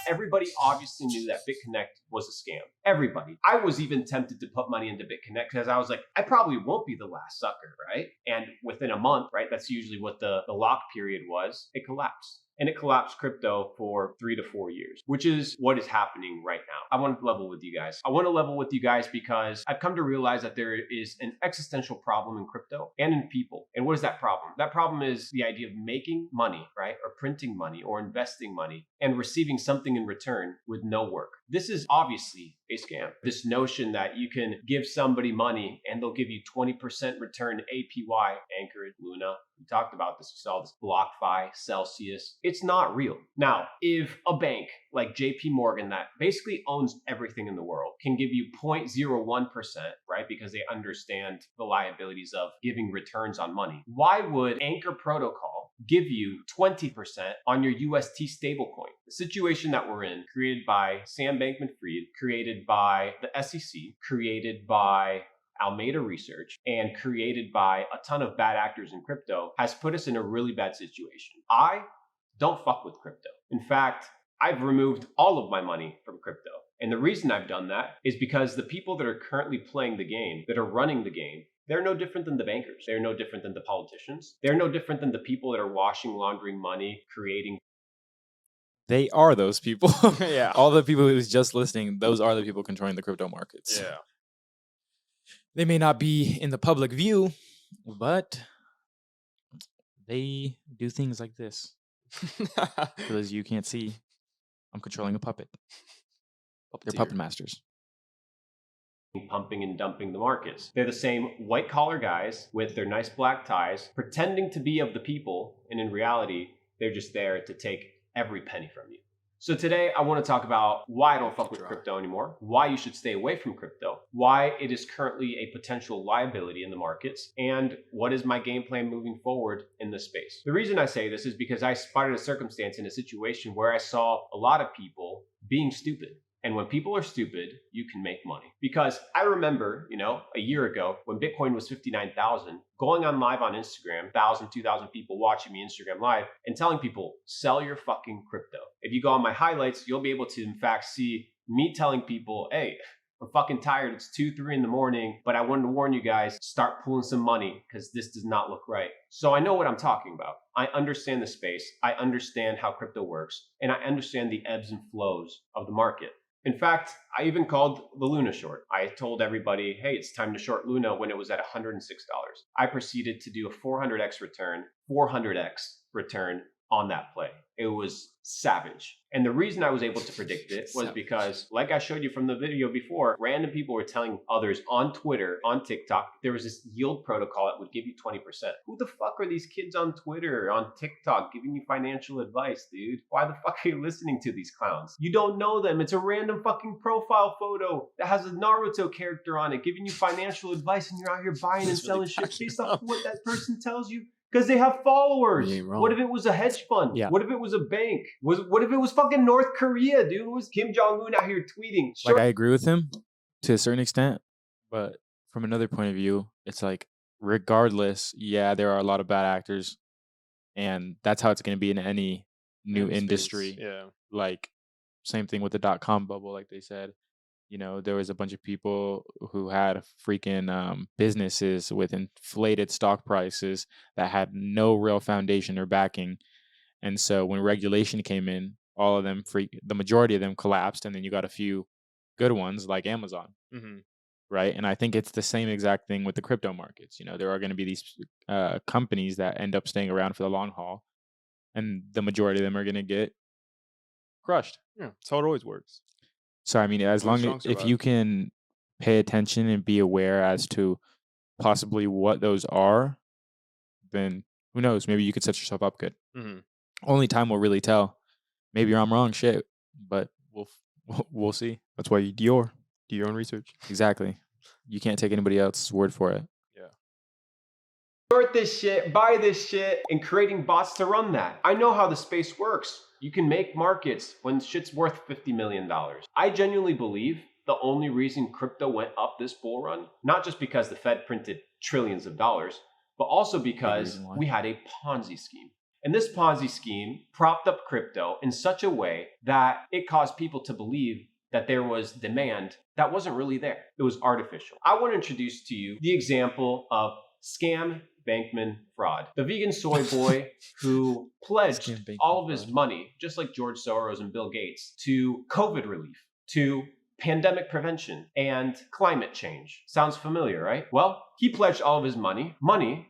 Everybody obviously knew that BitConnect was a scam. Everybody. I was even tempted to put money into BitConnect because I was like, I probably won't be the last sucker, right? And within a month, right, that's usually what the lock period was, it collapsed. And it collapsed crypto for 3 to 4 years, which is what is happening right now. I want to level with you guys. I want to level with you guys because I've come to realize that there is an existential problem in crypto and in people. And what is that problem? That problem is the idea of making money, right? Or printing money or investing money and receiving something in return with no work. This is obviously a scam. This notion that you can give somebody money and they'll give you 20% return APY, Anchorage, Luna. We talked about this. You saw this BlockFi, Celsius. It's not real. Now, if a bank like JP Morgan that basically owns everything in the world can give you 0.01%, right? Because they understand the liabilities of giving returns on money. Why would Anchor Protocol give you 20% on your UST stablecoin? The situation that we're in, created by Sam Bankman-Fried, created by the SEC, created by Alameda Research, and created by a ton of bad actors in crypto, has put us in a really bad situation. I don't fuck with crypto. In fact, I've removed all of my money from crypto. And the reason I've done that is because the people that are currently playing the game, that are running the game, they're no different than the bankers. They're no different than the politicians. They're no different than the people that are washing, laundering money, creating. They are those people. Yeah. All the people who's just listening, those are the people controlling the crypto markets. Yeah. They may not be in the public view, but they do things like this. Because you can't see, I'm controlling a puppet. They're puppet masters. Pumping and dumping the markets. They're the same white collar guys with their nice black ties, pretending to be of the people, and in reality, they're just there to take every penny from you. So today I want to talk about why I don't fuck with crypto anymore, why you should stay away from crypto, why it is currently a potential liability in the markets, and what is my game plan moving forward in this space. The reason I say this is because I spotted a circumstance in a situation where I saw a lot of people being stupid. And when people are stupid, you can make money. Because I remember, a year ago when Bitcoin was 59,000, going on live on Instagram, 1,000, 2,000 people watching me Instagram live and telling people, sell your fucking crypto. If you go on my highlights, you'll be able to, in fact, see me telling people, hey, I'm fucking tired. It's 2, 3 in the morning, but I wanted to warn you guys, start pulling some money because this does not look right. So I know what I'm talking about. I understand the space. I understand how crypto works, and I understand the ebbs and flows of the market. In fact, I even called the Luna short. I told everybody, hey, it's time to short Luna when it was at $106. I proceeded to do a 400x return, 400x return on that play. It was savage. And the reason I was able to predict it was because, like I showed you from the video before, random people were telling others on Twitter, on TikTok, there was this yield protocol that would give you 20%. Who the fuck are these kids on Twitter, on TikTok, giving you financial advice, dude? Why the fuck are you listening to these clowns? You don't know them. It's a random fucking profile photo that has a Naruto character on it, giving you financial advice, and you're out here buying and selling shit based off of what that person tells you. Because they have followers. What if it was a hedge fund? Yeah. What if it was a bank? What if it was fucking North Korea, dude? It was Kim Jong-un out here tweeting. Like, I agree with him to a certain extent, but from another point of view, it's like, regardless, yeah, there are a lot of bad actors, and that's how it's going to be in any new industry. Yeah. Like, same thing with the .com bubble, like they said. You know, there was a bunch of people who had freaking businesses with inflated stock prices that had no real foundation or backing. And so when regulation came in, all of them, the majority of them collapsed. And then you got a few good ones like Amazon, right? And I think it's the same exact thing with the crypto markets. You know, there are going to be these companies that end up staying around for the long haul, and the majority of them are going to get crushed. Yeah, that's how it always works. So, I mean, as long as if you can pay attention and be aware as to possibly what those are, then who knows? Maybe you could set yourself up good. Only time will really tell. Maybe I'm wrong, shit, but we'll see. That's why you do your own research. Exactly. You can't take anybody else's word for it. Short this shit, buy this shit, and creating bots to run that. I know how the space works. You can make markets when shit's worth $50 million. I genuinely believe the only reason crypto went up this bull run, not just because the Fed printed trillions of dollars, but also because we had a Ponzi scheme. And this Ponzi scheme propped up crypto in such a way that it caused people to believe that there was demand that wasn't really there. It was artificial. I want to introduce to you the example of scam Bankman fraud. The vegan soy boy who pledged all of his money, just like George Soros and Bill Gates, to COVID relief, to pandemic prevention, and climate change. Sounds familiar, right? Well, he pledged all of his money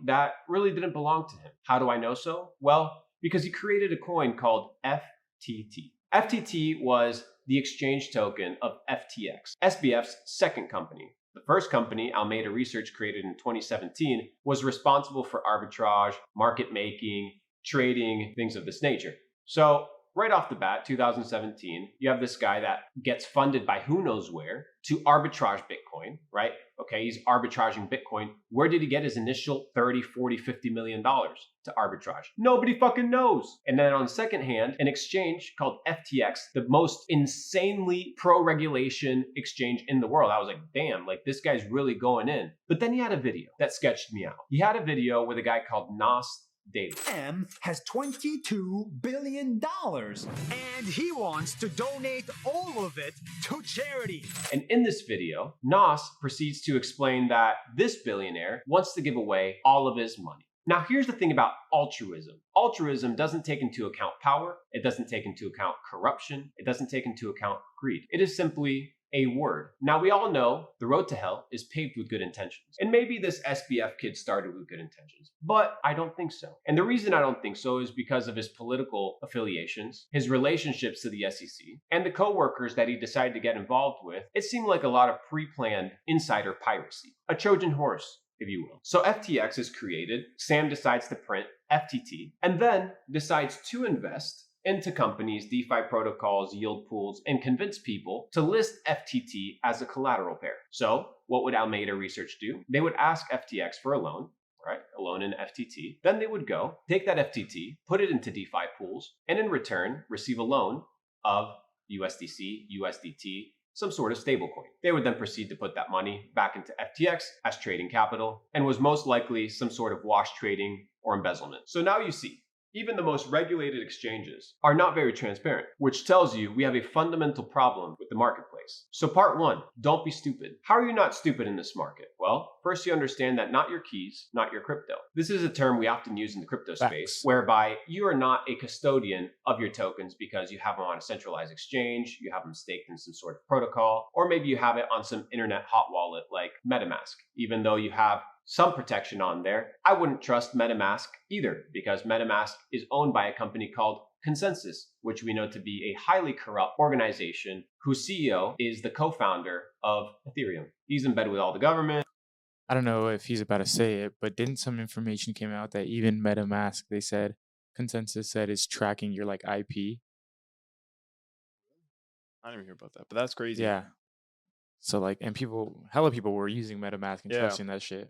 that really didn't belong to him. How do I know so? Well, because he created a coin called FTT. FTT was the exchange token of FTX, SBF's second company. The first company, Alameda Research, created in 2017, was responsible for arbitrage, market making, trading, things of this nature. So right off the bat, 2017, you have this guy that gets funded by who knows where to arbitrage Bitcoin, right? Okay, he's arbitraging Bitcoin. Where did he get his initial 30, 40, $50 million to arbitrage? Nobody fucking knows. And then on the second hand, an exchange called FTX, the most insanely pro-regulation exchange in the world. I was like, damn, like this guy's really going in. But then he had a video that sketched me out. He had a video with a guy called Nas Daily. M has $22 billion, and he wants to donate all of it to charity. And in this video, Nas proceeds to explain that this billionaire wants to give away all of his money. Now, here's the thing about altruism. Altruism doesn't take into account power. It doesn't take into account corruption. It doesn't take into account greed. It is simply a word. Now, we all know the road to hell is paved with good intentions. And maybe this SBF kid started with good intentions, but I don't think so. And the reason I don't think so is because of his political affiliations, his relationships to the SEC, and the co-workers that he decided to get involved with. It seemed like a lot of pre-planned insider piracy, a Trojan horse, if you will. So FTX is created, Sam decides to print FTT, and then decides to invest into companies, DeFi protocols, yield pools, and convince people to list FTT as a collateral pair. So what would Alameda Research do? They would ask FTX for a loan, right? A loan in FTT. Then they would go, take that FTT, put it into DeFi pools, and in return, receive a loan of USDC, USDT, some sort of stablecoin. They would then proceed to put that money back into FTX as trading capital, and was most likely some sort of wash trading or embezzlement. So now you see, even the most regulated exchanges are not very transparent, which tells you we have a fundamental problem with the marketplace. So part one, don't be stupid. How are you not stupid in this market? Well, first you understand that not your keys, not your crypto. This is a term we often use in the crypto space, whereby you are not a custodian of your tokens because you have them on a centralized exchange, you have them staked in some sort of protocol, or maybe you have it on some internet hot wallet like MetaMask. Even though you have some protection on there, I wouldn't trust MetaMask either, because MetaMask is owned by a company called Consensus, which we know to be a highly corrupt organization whose CEO is the co-founder of Ethereum. He's in bed with all the government. I don't know if he's about to say it, but didn't some information came out that even MetaMask, they said, Consensus said, is tracking your like IP? I didn't even hear about that, but that's crazy. Yeah. So like, and hella people were using MetaMask and Yeah. trusting that shit.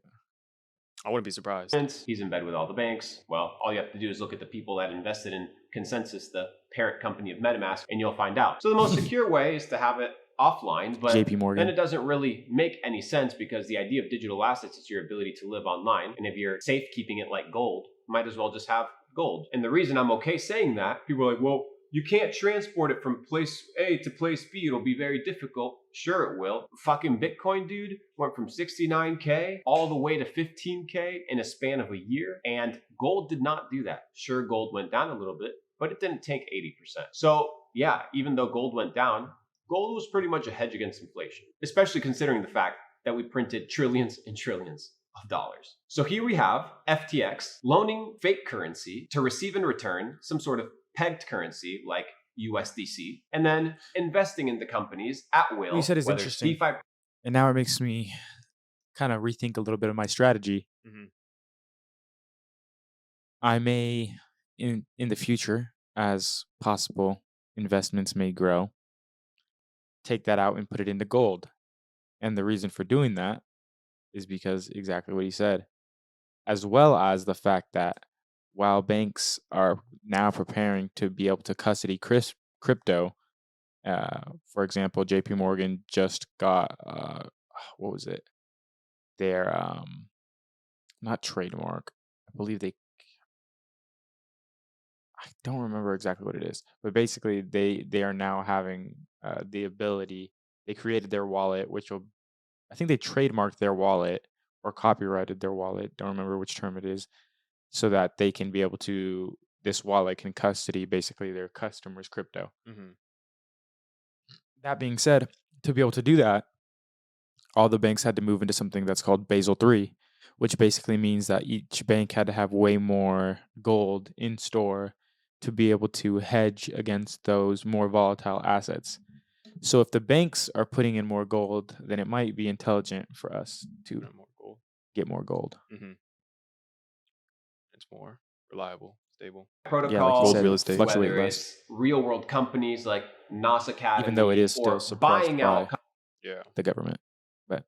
I wouldn't be surprised. He's in bed with all the banks. Well, all you have to do is look at the people that invested in Consensus, the parent company of MetaMask, and you'll find out. So the most secure way is to have it offline, but JP Morgan. then it doesn't really make any sense, because the idea of digital assets is your ability to live online. And if you're safe keeping it like gold, might as well just have gold. And the reason I'm okay saying that, people are like, well, you can't transport it from place A to place B. It'll be very difficult. Sure it will. Fucking Bitcoin, dude, went from 69K all the way to 15K in a span of a year. And gold did not do that. Sure, gold went down a little bit, but it didn't tank 80%. So yeah, even though gold went down, gold was pretty much a hedge against inflation, especially considering the fact that we printed trillions and trillions of dollars. So here we have FTX loaning fake currency to receive in return some sort of pegged currency like USDC, and then investing into companies at will. What you said is whether it's interesting. DeFi. And now it makes me kind of rethink a little bit of my strategy. Mhm. I may, in the future, as possible investments may grow, take that out and put it into gold. And the reason for doing that is because exactly what he said, as well as the fact that while banks are now preparing to be able to custody crypto, for example, JP Morgan just got, what was it? Their, not trademark. I believe I don't remember exactly what it is, but basically they are now having the ability. They created their wallet, which will, I think they trademarked their wallet or copyrighted their wallet. Don't remember which term it is, so that they can be able to. This wallet can custody basically their customers' crypto. Mhm. That being said, to be able to do that, all the banks had to move into something that's called Basel III, which basically means that each bank had to have way more gold in store to be able to hedge against those more volatile assets. So if the banks are putting in more gold, then it might be intelligent for us to get more gold. Mhm. It's more reliable, stable. Protocols, said, real estate. fluctuate whether less. it's real world companies like Nas Academy, Even though it is still or suppressed buying by out Yeah. the government. But,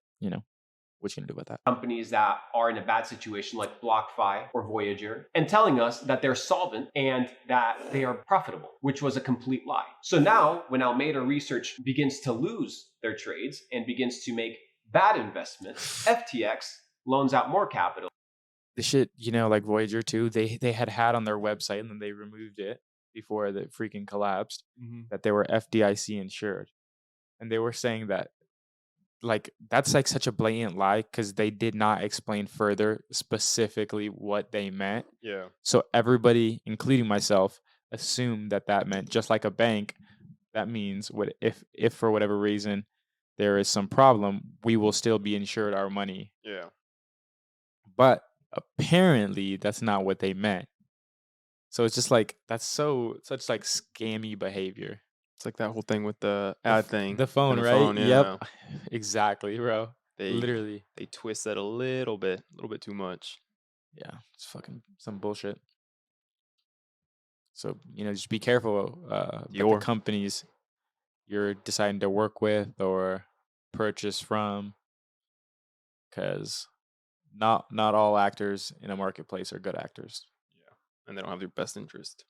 what you gonna do about that? companies that are in a bad situation like BlockFi or Voyager, and telling us that they're solvent and that they are profitable, which was a complete lie. So now when Alameda Research begins to lose their trades and begins to make bad investments, FTX loans out more capital. The shit, like Voyager 2, they had on their website and then they removed it before it freaking collapsed, that they were FDIC insured. And they were saying that, that's like such a blatant lie, because they did not explain further specifically what they meant. Yeah. So everybody, including myself, assumed that meant, just like a bank, that means if for whatever reason there is some problem, we will still be insured our money. Yeah. But apparently that's not what they meant. So it's just like, that's such like scammy behavior. It's like that whole thing with the ad thing. The phone, and right? yeah. Yep. Exactly, bro. Literally. They twist that a little bit too much. Yeah, it's fucking some bullshit. So, just be careful about the companies you're deciding to work with or purchase from, because not all actors in a marketplace are good actors. And they don't have your best interest.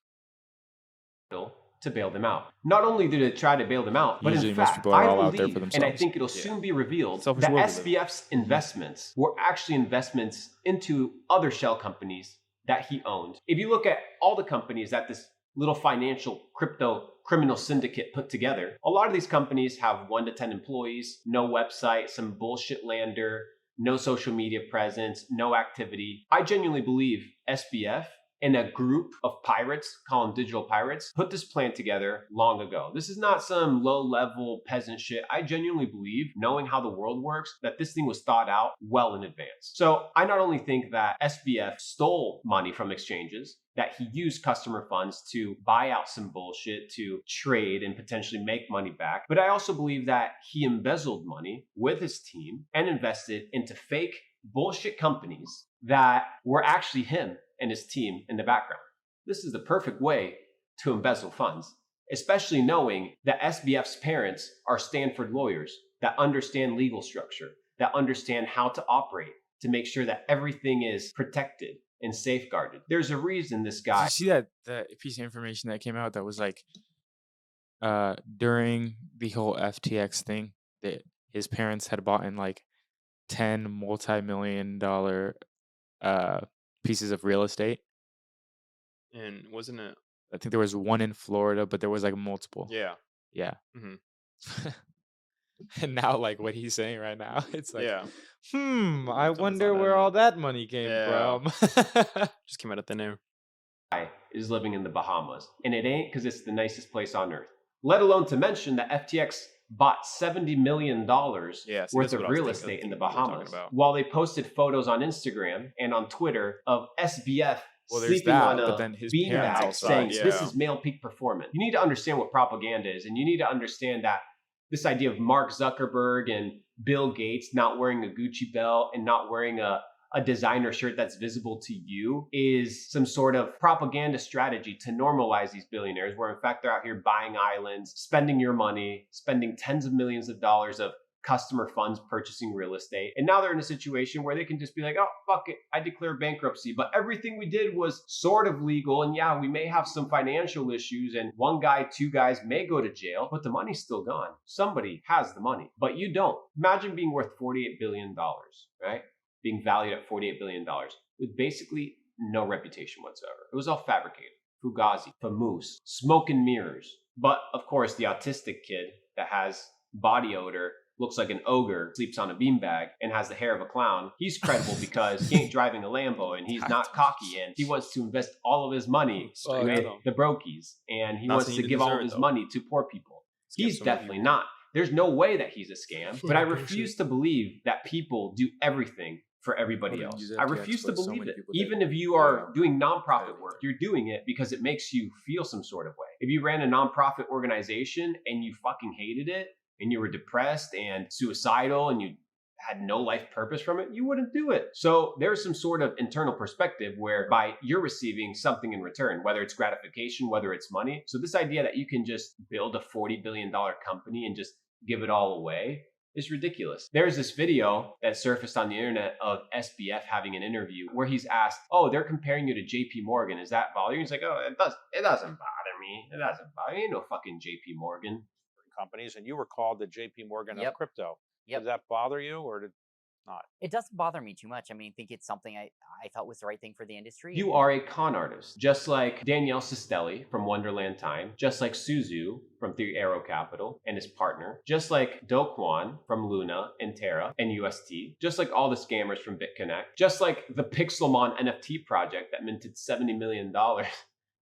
To bail them out. Not only did it try to bail them out, but Usually in most fact, people are I all out there believe, for and themselves. I think it'll soon be revealed, Selfish that world we live in. SBF's investments were actually investments into other shell companies that he owned. If you look at all the companies that this little financial crypto criminal syndicate put together, a lot of these companies have 1 to 10 employees, no website, some bullshit lander, no social media presence, no activity. I genuinely believe SBF and a group of pirates, call them digital pirates, put this plan together long ago. This is not some low-level peasant shit. I genuinely believe, knowing how the world works, that this thing was thought out well in advance. So I not only think that SBF stole money from exchanges, that he used customer funds to buy out some bullshit, to trade and potentially make money back, but I also believe that he embezzled money with his team and invested into fake bullshit companies that were actually him and his team in the background. This is the perfect way to embezzle funds, especially knowing that SBF's parents are Stanford lawyers that understand legal structure, that understand how to operate to make sure that everything is protected and safeguarded. There's a reason this Did guy. you see that piece of information that came out that was like during the whole FTX thing that his parents had bought in like 10 multi-million-dollar pieces of real estate. And wasn't it? I think there was one in Florida, but there was like multiple. Yeah. Yeah. Mm-hmm. And now, like what he's saying right now, it's like, Yeah. I wonder where all that money came from. Just came out of thin air. Guy is living in the Bahamas, and it ain't because it's the nicest place on earth. Let alone to mention that FTX bought $70 million worth of real estate in the Bahamas while they posted photos on Instagram and on Twitter of SBF sleeping on a beanbag saying this is male peak performance. You need to understand what propaganda is, and you need to understand that this idea of Mark Zuckerberg and Bill Gates not wearing a Gucci belt and not wearing a designer shirt that's visible to you is some sort of propaganda strategy to normalize these billionaires, where in fact they're out here buying islands, spending your money, spending tens of millions of dollars of customer funds purchasing real estate. And now they're in a situation where they can just be like, oh, fuck it, I declare bankruptcy. But everything we did was sort of legal. And yeah, we may have some financial issues and one guy, two guys may go to jail, but the money's still gone. Somebody has the money, but you don't. Imagine being worth $48 billion, right? Being valued at $48 billion with basically no reputation whatsoever. It was all fabricated. Fugazi, famous, smoke and mirrors. But of course, the autistic kid that has body odor, looks like an ogre, sleeps on a beanbag, and has the hair of a clown, he's credible because he ain't driving a Lambo and he's not cocky and he wants to invest all of his money with the brokies and he wants to give all of his money to poor people. He's definitely not. There's no way that he's a scam, but I refuse to believe that people do everything for everybody else. I refuse to believe it. Even if you are doing nonprofit work, you're doing it because it makes you feel some sort of way. If you ran a nonprofit organization and you fucking hated it, and you were depressed and suicidal and you had no life purpose from it, you wouldn't do it. So there's some sort of internal perspective whereby you're receiving something in return, whether it's gratification, whether it's money. So this idea that you can just build a $40 billion company and just give it all away is ridiculous. There's this video that surfaced on the internet of SBF having an interview where he's asked, oh, they're comparing you to JP Morgan. Is that volume? He's like, oh, it doesn't bother me. It doesn't bother me. Ain't no fucking JP Morgan. Companies, and you were called the JP Morgan Yep. of crypto. Yep. Did that bother you or did not? It doesn't bother me too much. I mean, I think it's something I thought was the right thing for the industry. You are a con artist, just like Danielle Sistelli from Wonderland Time, just like Suzu from Three Arrow Capital and his partner, just like Do Kwon from Luna and Terra and UST, just like all the scammers from BitConnect, just like the Pixelmon NFT project that minted $70 million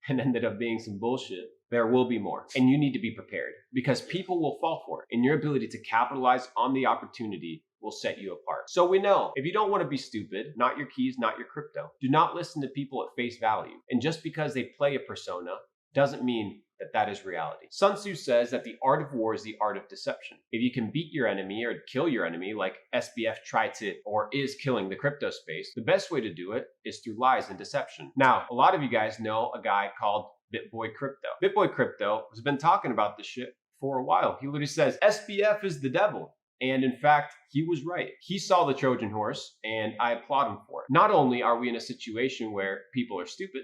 and ended up being some bullshit. There will be more. And you need to be prepared because people will fall for it. And your ability to capitalize on the opportunity will set you apart. So we know if you don't want to be stupid, not your keys, not your crypto. Do not listen to people at face value. And just because they play a persona doesn't mean that that is reality. Sun Tzu says that the art of war is the art of deception. If you can beat your enemy or kill your enemy, like SBF tried to or is killing the crypto space, the best way to do it is through lies and deception. Now, a lot of you guys know a guy called BitBoy Crypto. BitBoy Crypto has been talking about this shit for a while. He literally says SBF is the devil. And in fact, he was right. He saw the Trojan horse and I applaud him for it. Not only are we in a situation where people are stupid,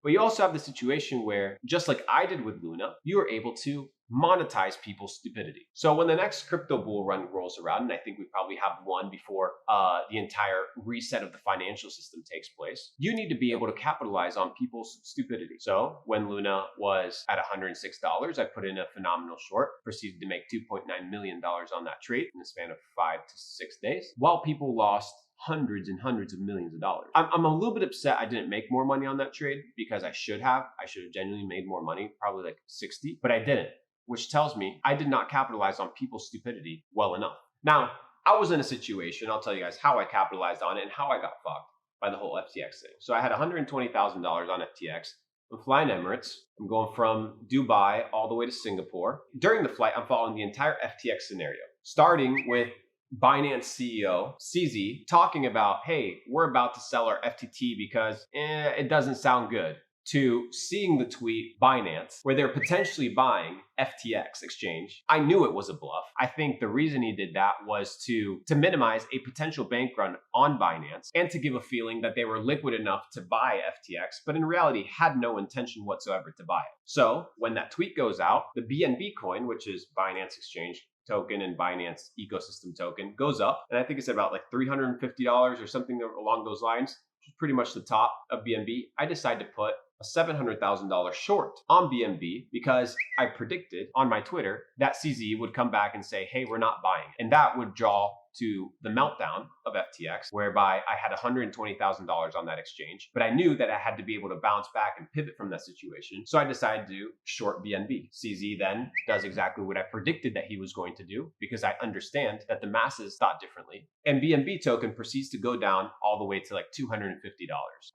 but you also have the situation where, just like I did with Luna, you are able to monetize people's stupidity. So when the next crypto bull run rolls around, and I think we probably have one before the entire reset of the financial system takes place, you need to be able to capitalize on people's stupidity. So when Luna was at $106, I put in a phenomenal short, proceeded to make $2.9 million on that trade in the span of 5 to 6 days, while people lost hundreds and hundreds of millions of dollars. I'm a little bit upset I didn't make more money on that trade, because I should have genuinely made more money, probably like 60, but I didn't, which tells me I did not capitalize on people's stupidity well enough. Now, I was in a situation, I'll tell you guys how I capitalized on it and how I got fucked by the whole FTX thing. So I had $120,000 on FTX. I'm flying Emirates. I'm going from Dubai all the way to Singapore. During the flight, I'm following the entire FTX scenario, starting with Binance CEO CZ talking about, hey, we're about to sell our FTT because it doesn't sound good, to seeing the tweet Binance where they're potentially buying FTX exchange. I knew it was a bluff. I think the reason he did that was to minimize a potential bank run on Binance and to give a feeling that they were liquid enough to buy FTX, but in reality had no intention whatsoever to buy it. So when that tweet goes out, the BNB coin, which is Binance Exchange token and Binance ecosystem token, goes up. And I think it's about like $350 or something along those lines, which is pretty much the top of BNB. I decided to put a $700,000 short on BNB because I predicted on my Twitter that CZ would come back and say, hey, we're not buying. And that would draw to the meltdown of FTX, whereby I had $120,000 on that exchange, but I knew that I had to be able to bounce back and pivot from that situation. So I decided to short BNB. CZ then does exactly what I predicted that he was going to do, because I understand that the masses thought differently. And BNB token proceeds to go down all the way to like $250.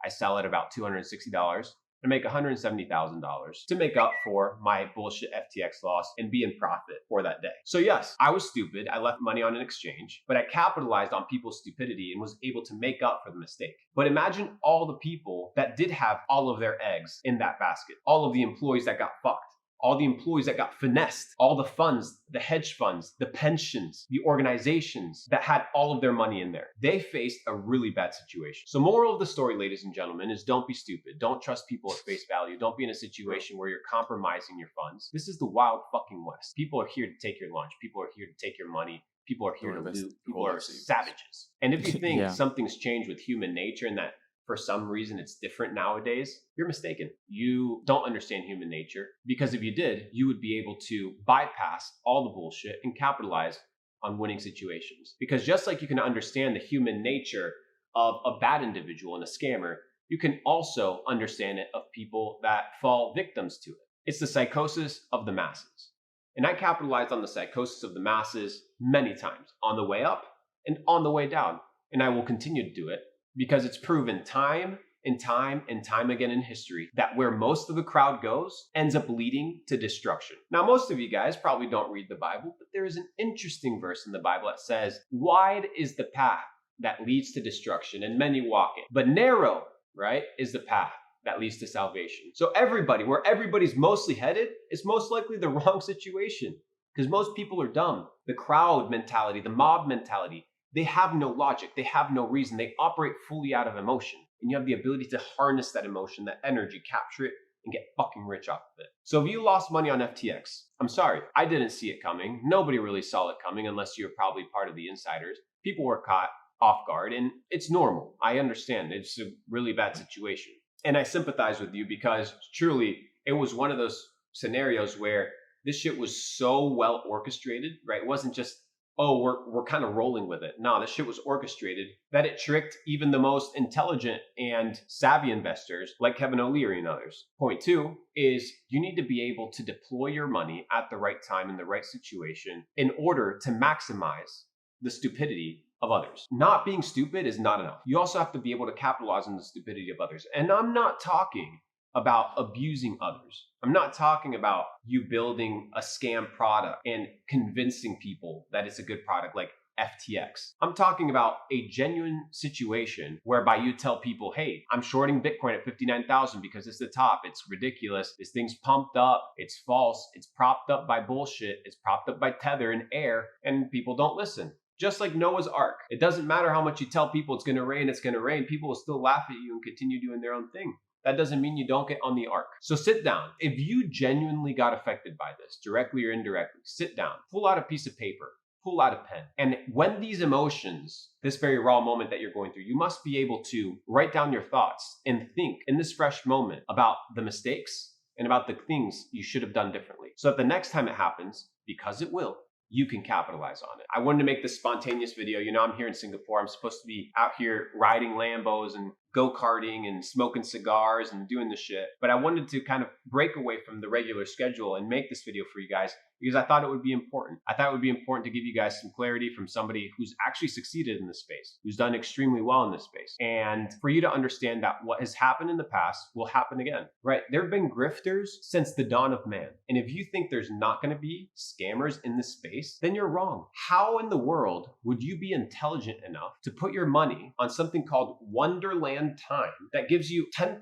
I sell at about $260. To make $170,000 to make up for my bullshit FTX loss and be in profit for that day. So yes, I was stupid. I left money on an exchange, but I capitalized on people's stupidity and was able to make up for the mistake. But imagine all the people that did have all of their eggs in that basket, all of the employees that got fucked, all the employees that got finessed, all the funds, the hedge funds, the pensions, the organizations that had all of their money in there. They faced a really bad situation. So moral of the story, ladies and gentlemen, is don't be stupid. Don't trust people at face value. Don't be in a situation where you're compromising your funds. This is the wild fucking West. People are here to take your lunch. People are here to take your money. People are here to loot. People are savages. And if you think something's changed with human nature and that for some reason it's different nowadays, you're mistaken. You don't understand human nature, because if you did, you would be able to bypass all the bullshit and capitalize on winning situations. Because just like you can understand the human nature of a bad individual and a scammer, you can also understand it of people that fall victims to it. It's the psychosis of the masses. And I capitalized on the psychosis of the masses many times, on the way up and on the way down. And I will continue to do it, because it's proven time and time and time again in history that where most of the crowd goes ends up leading to destruction. Now, most of you guys probably don't read the Bible, but there is an interesting verse in the Bible that says, wide is the path that leads to destruction and many walk it, but narrow, right, is the path that leads to salvation. So everybody, where everybody's mostly headed, is most likely the wrong situation, because most people are dumb. The crowd mentality, the mob mentality, they have no logic. They have no reason. They operate fully out of emotion. And you have the ability to harness that emotion, that energy, capture it, and get fucking rich off of it. So if you lost money on FTX, I'm sorry. I didn't see it coming. Nobody really saw it coming unless you're probably part of the insiders. People were caught off guard, and it's normal. I understand. It's a really bad situation. And I sympathize with you, because truly, it was one of those scenarios where this shit was so well orchestrated, right? It wasn't just, oh, we're kind of rolling with it. No, this shit was orchestrated, that it tricked even the most intelligent and savvy investors like Kevin O'Leary and others. Point two is you need to be able to deploy your money at the right time in the right situation in order to maximize the stupidity of others. Not being stupid is not enough. You also have to be able to capitalize on the stupidity of others. And I'm not talking about abusing others. I'm not talking about you building a scam product and convincing people that it's a good product like FTX. I'm talking about a genuine situation whereby you tell people, hey, I'm shorting Bitcoin at 59,000 because it's the top. It's ridiculous. This thing's pumped up. It's false. It's propped up by bullshit. It's propped up by Tether and air, and people don't listen. Just like Noah's Ark. It doesn't matter how much you tell people it's going to rain, people will still laugh at you and continue doing their own thing. That doesn't mean you don't get on the ark. So sit down. If you genuinely got affected by this, directly or indirectly, sit down, pull out a piece of paper, pull out a pen. And when these emotions, this very raw moment that you're going through, you must be able to write down your thoughts and think in this fresh moment about the mistakes and about the things you should have done differently. So that the next time it happens, because it will, you can capitalize on it. I wanted to make this spontaneous video. You know, I'm here in Singapore. I'm supposed to be out here riding Lambos and go-karting and smoking cigars and doing this shit. But I wanted to kind of break away from the regular schedule and make this video for you guys because I thought it would be important. I thought it would be important to give you guys some clarity from somebody who's actually succeeded in this space, who's done extremely well in this space. And for you to understand that what has happened in the past will happen again, right? There have been grifters since the dawn of man. And if you think there's not going to be scammers in this space, then you're wrong. How in the world would you be intelligent enough to put your money on something called Wonderland Time that gives you 10,000%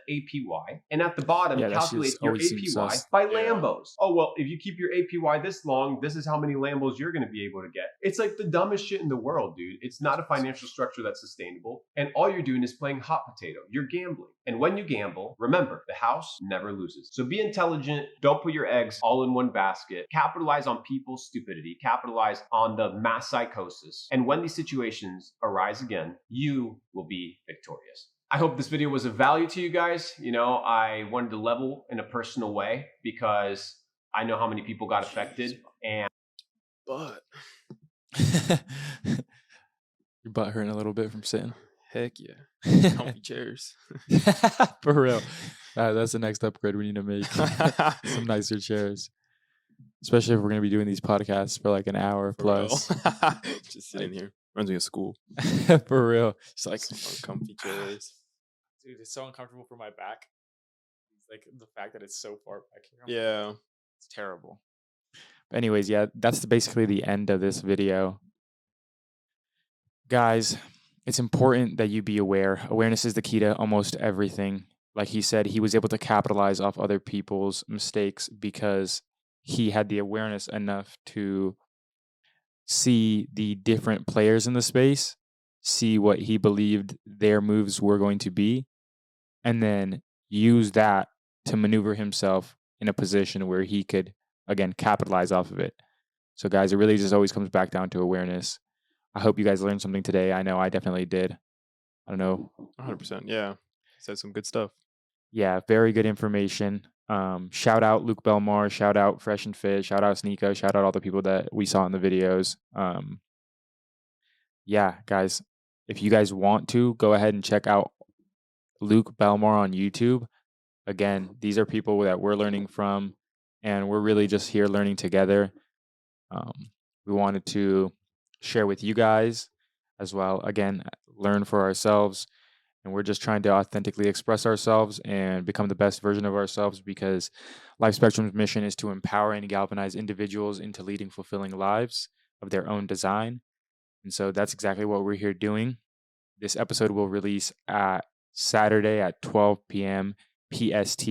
APY, and at the bottom calculates your APY by Lambos? Oh, well, if you keep your APY this long, this is how many Lambos you're going to be able to get. It's like the dumbest shit in the world, dude. It's not a financial structure that's sustainable, and all you're doing is playing hot potato. You're gambling. And when you gamble, remember, the house never loses. So be intelligent. Don't put your eggs all in one basket. Capitalize on people's stupidity. Capitalize on the mass psychosis. And when these situations arise again, you will be victorious. I hope this video was of value to you guys. You know, I wanted to level in a personal way because I know how many people got affected. And But Your butt hurting a little bit from sitting. heck yeah. Comfy chairs. For real. That's the next upgrade we need to make. Some nicer chairs. Especially if we're going to be doing these podcasts for like an hour plus. Just sitting here. Reminds me of school. For real. It's like comfy chairs. Dude, it's so uncomfortable for my back. It's like the fact that it's so far back here. Yeah. It's terrible. But anyways, yeah, that's basically the end of this video. Guys, it's important that you be aware. Awareness is the key to almost everything. Like he said, he was able to capitalize off other people's mistakes because he had the awareness enough to see the different players in the space, see what he believed their moves were going to be, and then use that to maneuver himself in a position where he could, again, capitalize off of it. So guys, it really just always comes back down to awareness. I hope you guys learned something today. I know I definitely did. I don't know. 100%. Yeah. Said some good stuff. Yeah, very good information. Shout out Luke Belmar, shout out Fresh and Fit, shout out Sneeko, shout out all the people that we saw in the videos. Yeah, guys, if you guys want to, go ahead and check out Luke Belmar on YouTube. Again, these are people that we're learning from, and we're really just here learning together. We wanted to share with you guys as well. Again, learn for ourselves. And we're just trying to authentically express ourselves and become the best version of ourselves because Lyfe Spectrum's mission is to empower and galvanize individuals into leading fulfilling lives of their own design. And so that's exactly what we're here doing. This episode will release at Saturday at 12 p.m. PST.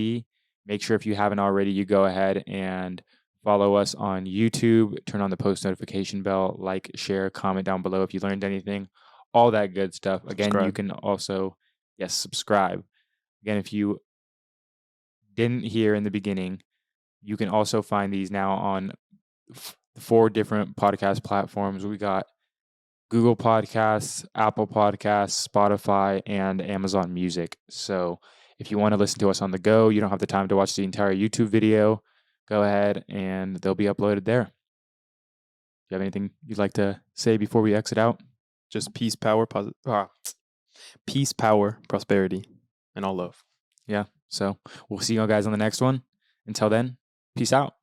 Make sure if you haven't already, you go ahead and follow us on YouTube, turn on the post notification bell, like, share, comment down below if you learned anything, all that good stuff. Again, you can also subscribe. Again, if you didn't hear in the beginning, you can also find these now on 4 different podcast platforms. We got Google Podcasts, Apple Podcasts, Spotify, and Amazon Music. So if you want to listen to us on the go, you don't have the time to watch the entire YouTube video, go ahead and they'll be uploaded there. Do you have anything you'd like to say before we exit out? Just peace, power, prosperity, and all love. Yeah. So we'll see you guys on the next one. Until then, peace out.